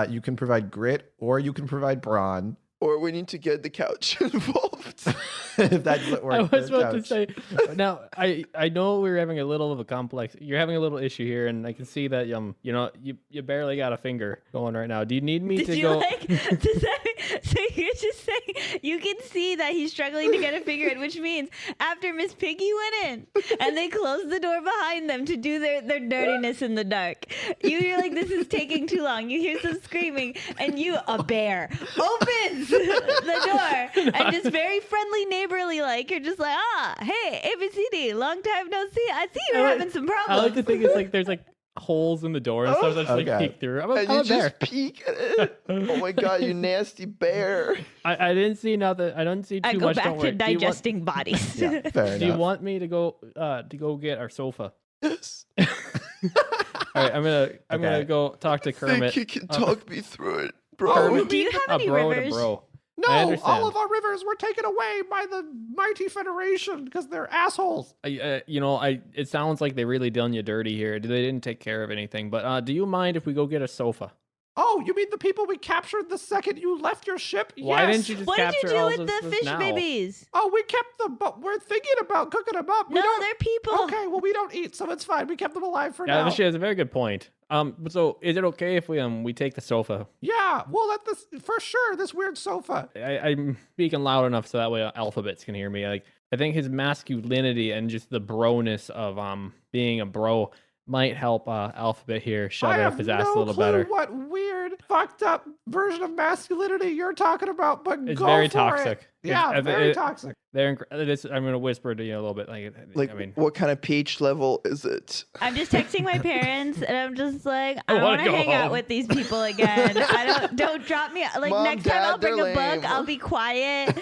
You can provide grit or you can provide brawn. Or we need to get the couch involved. If that doesn't work. I was for the about to couch. say. Now I know we're having a little of a complex. You're having a little issue here, and I can see that you barely got a finger going right now. Do you need me Did to you go? so you're just saying you can see that he's struggling to get a finger in, which means after Miss Piggy went in and they closed the door behind them to do their dirtiness in the dark, you're like, this is taking too long. You hear some screaming, and a bear opens the door and just very friendly, neighborly like, you're just like, hey, ABCD, long time no see. I see you're having some I problems. like to think it's like there's like holes in the door and stuff that's like Okay. peek through. I'm and a you bear. just peek at it. Oh my god, you nasty bear. I didn't see nothing. I don't see too I go much. back Don't to worry. digesting bodies. Yeah, fair Do you enough. want me to go get our sofa? Yes. All right, I'm gonna Okay. go talk to I think Kermit. you can talk me through it, bro. Kermit. Do you have A any bro rivers? and a bro. No, I understand. all of our rivers were taken away by the mighty Federation because they're assholes. It sounds like they really done you dirty here. They didn't take care of anything. But do you mind if we go get a sofa? Oh, you mean the people we captured the second you left your ship? Why Yes. didn't you just What did capture you do all with this the fish now? babies? Oh, we kept them, but we're thinking about cooking them up. We No, don't- they're people. Okay, well, we don't eat, so it's fine. We kept them alive for Yeah, now. she has a very good point. So is it okay if we take the sofa? Yeah, we'll let this for sure. This weird sofa. I'm speaking loud enough so that way Alphabets can hear me. Like, I think his masculinity and just the broness of being a bro might help Alphabet here shove I it up have his ass no a little clue better. what weird, fucked up version of masculinity you're talking about, but It's go very for toxic. It. Yeah, very toxic. I'm gonna whisper to you a little bit. Like, I mean, what kind of pH level is it? I'm just texting my parents, and I'm just like, I I don't wanna want to go hang out home. with these people again. Don't drop me. Like Mom, next time, Dad, I'll bring a they're book. lame. I'll be quiet.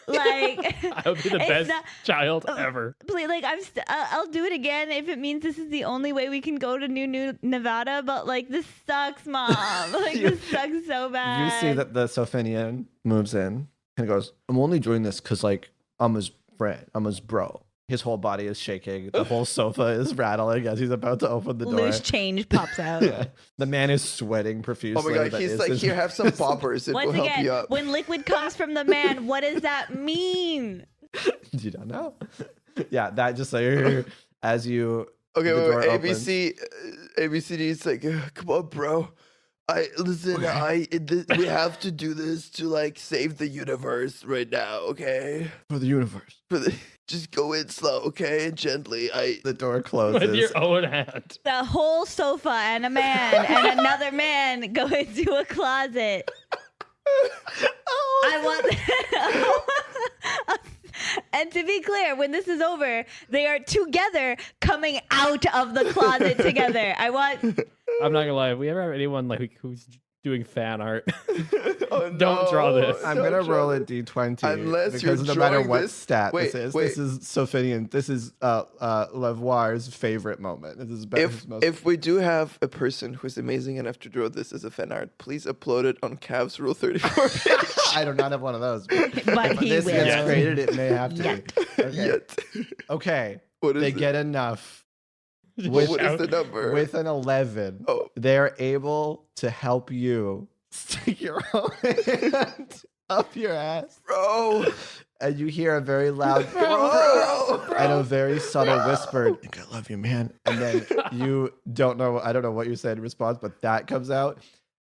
Like I'll be the it's best not- child ever. Please, like I'll do it again if it means this is the only way we can go to New Nevada. But like this sucks, Mom. Like this sucks so bad. You see that the Sophinian moves in and goes, I'm only doing this because, like, I'm his friend. I'm his bro. His whole body is shaking. The whole sofa is rattling as he's about to open the door. Loose change pops out. Yeah. The man is sweating Oh profusely. my god, That he's is like, his- here, have some poppers. It will Once help again, you up. when liquid comes from the man, what does that mean? You don't know? Yeah, that just like as you. Okay, the wait, door wait. opens. ABCD is like, come on, bro. Listen. We have to do this to like save the universe right now. Okay, For the universe. just go in slow, okay, and gently. The door closes. With your own hand. The whole sofa and a man and another man go into a closet. I want. And to be clear, when this is over, they are together coming out of the closet together. I want. I'm not gonna lie. If we ever have anyone like who's doing fan art, Oh, Don't draw this. I'm Don't gonna draw roll a this. d20 Unless because you're no matter drawing what this- stat Wait, this wait. is Sophinian. This is Lavoir's favorite moment. This is If we do have a person who's amazing enough to draw this as a fan art, please upload it on Cavs Rule 34 page. I do not have one of those. But If he this will. gets Yes. created, it may have to Yet. be. Okay. Yet. Okay. What is They it? get enough. What is the number? With an 11, Oh. they're able to help you stick your own hand up your ass. Bro. And you hear a very loud Bro. and a very subtle whisper, I love you, man. And then you don't know, I don't know what you said in response, but that comes out.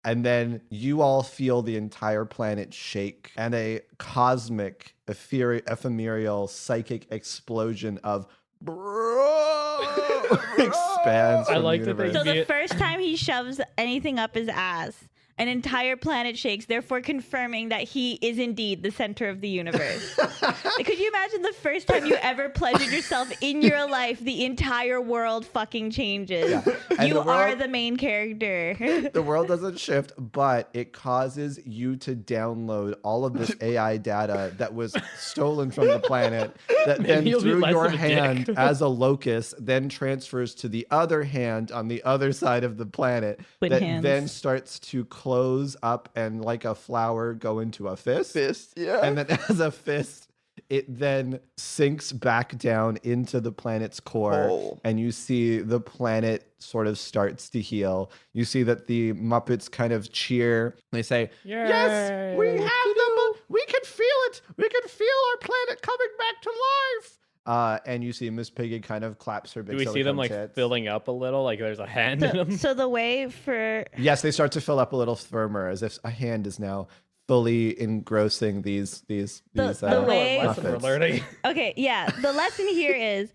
And then you all feel the entire planet shake and a cosmic, ephemeral, psychic explosion of expands. I from like the that they- universe. So the Yeah. first time he shoves anything up his ass, an entire planet shakes, therefore confirming that he is indeed the center of the universe. Could you imagine the first time you ever pleasured yourself in your life, the entire world fucking changes? Yeah. And You the are world- the main character. The world doesn't shift, but it causes you to download all of this AI data that was stolen from the planet, that then you'll be through less your of a hand dick. as a locus then transfers to the other hand on the other side of the planet With that hands. then starts to close up and like a flower go into a fist. Fist, yeah. And then as a fist, it then sinks back down into the planet's core, Oh. and you see the planet sort of starts to heal. You see that the Muppets kind of cheer. They say, "Yes, we Yay. have them. We can feel it. We can feel our planet coming back to life." And you see Miss Piggy kind of claps her big Do we see them silicone like tits. filling up a little? Like there's a hand in them. So the way for Yes, they start to fill up a little firmer, as if a hand is now fully engrossing these the way- Lesson we're Muppets. learning. Okay, yeah. The lesson here is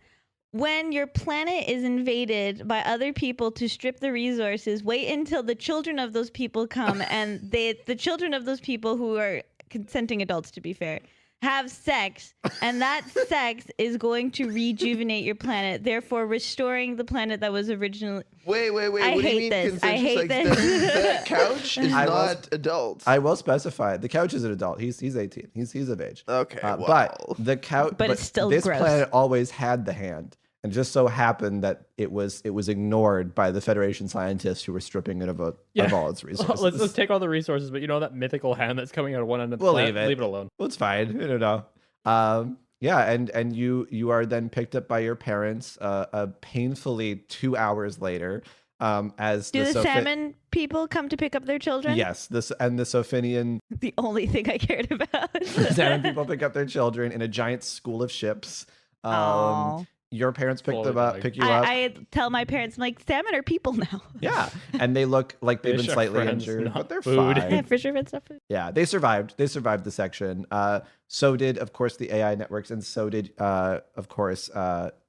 when your planet is invaded by other people to strip the resources, wait until the children of those people come and the children of those people who are consenting adults, to be fair, have sex, and that sex is going to rejuvenate your planet, therefore restoring the planet that was originally. Wait. I What do hate you mean this. I consensual hate sex? this. The couch is I will- not adult. I will specify the couch is an adult. He's 18. He's of age. Okay, But wow. the couch. But it's still this gross. planet always had the hand, and just so happened that it was ignored by the Federation scientists who were stripping it of all its resources. Let's take all the resources, but you know that mythical hand that's coming out of one end of the We'll planet? leave it. Leave it alone. Well, it's fine. I don't know. Yeah, and you are then picked up by your parents painfully 2 hours later. As Do the Sophi- salmon people come to pick up their children? Yes, the Sophinian The only thing I cared about. salmon people pick up their children in a giant school of ships. Aw. your parents pick Fully them up, like- pick you up. I tell my parents, I'm like, salmon are people now. Yeah, and they look like they've been Fish are slightly friends, injured, not but they're food. fine. Yeah, for sure, it's stuff. Yeah, they survived. They survived the section. So did, of course, the AI networks, and so did, of course,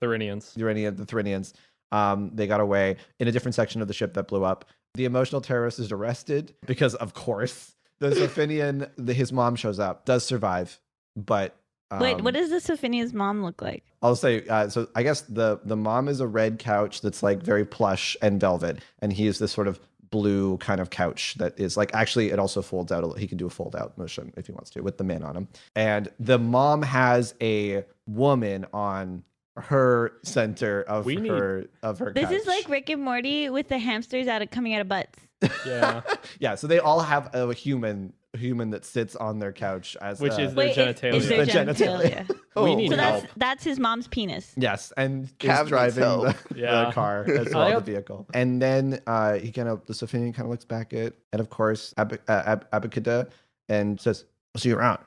Therinians. the Therinians. They got away in a different section of the ship that blew up. The emotional terrorist is arrested because, of course, the Sophinian, his mom shows up, does survive, but. Wait, what does the Sophinia's mom look like? I'll say, so I guess the mom is a red couch that's like very plush and velvet, and he is this sort of blue kind of couch that is like, actually it also folds out. He can do a fold out motion if he wants to with the man on him. And the mom has a woman on her center of her This couch. is like Rick and Morty with the hamsters coming out of butts. Yeah. Yeah, so they all have a human that sits on their couch as Which is their genitalia. Is their The genitalia. genitalia. We need So help. that's his mom's penis. Yes, and is Cav driving needs help. the Yeah. car as well, Yep. the vehicle. And then the Sophinian kind of looks back at, and of course, Abacada, and says, "I'll see you around.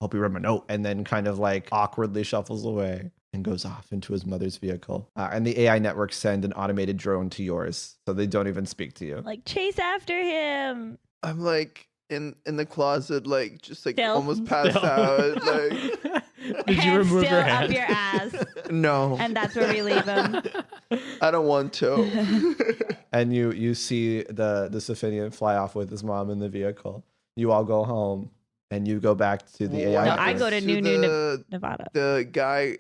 Hope you read my note." And then kind of like awkwardly shuffles away and goes off into his mother's vehicle. And the AI networks send an automated drone to yours, so they don't even speak to you. Like, chase after him. I'm like in the closet, like just like Still. almost passed out. Like Did you Hand remove still your up hand? your ass. no, And that's where we leave him. I don't want to. And you see the Sophinian fly off with his mom in the vehicle. You all go home, and you go back to the AI. No, I networks. go to New Nevada. The guy,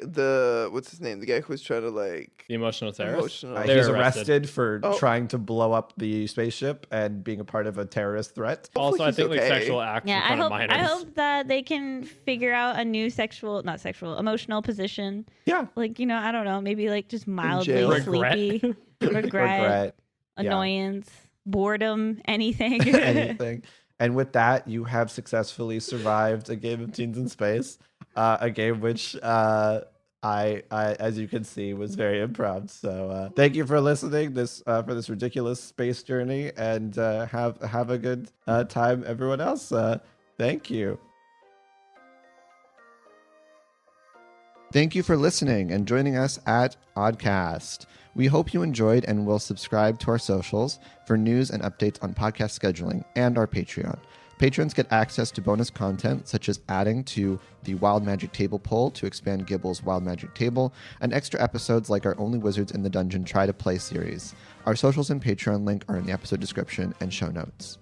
what's his name? The guy who was trying to like The emotional terrorist. emotional. He They're was arrested. arrested for Oh. trying to blow up the spaceship and being a part of a terrorist threat. Also, I he's think like okay. sexual acts Yeah, in I front of hope minors. I hope that they can figure out a new emotional position. Yeah. Like, I don't know, maybe like just mildly jail. Regret. sleepy, regret, Regret. Yeah. annoyance, boardom, anything. Anything. And with that, you have successfully survived a game of Teens in Space, a game which I, as you can see, was very improv. So thank you for listening for this ridiculous space journey, and have a good time, everyone else. Thank you. Thank you for listening and joining us at Oddcast. We hope you enjoyed and will subscribe to our socials for news and updates on podcast scheduling and our Patreon. Patrons get access to bonus content such as adding to the Wild Magic Table poll to expand Gibble's Wild Magic Table, and extra episodes like our Only Wizards in the Dungeon Try to Play series. Our socials and Patreon link are in the episode description and show notes.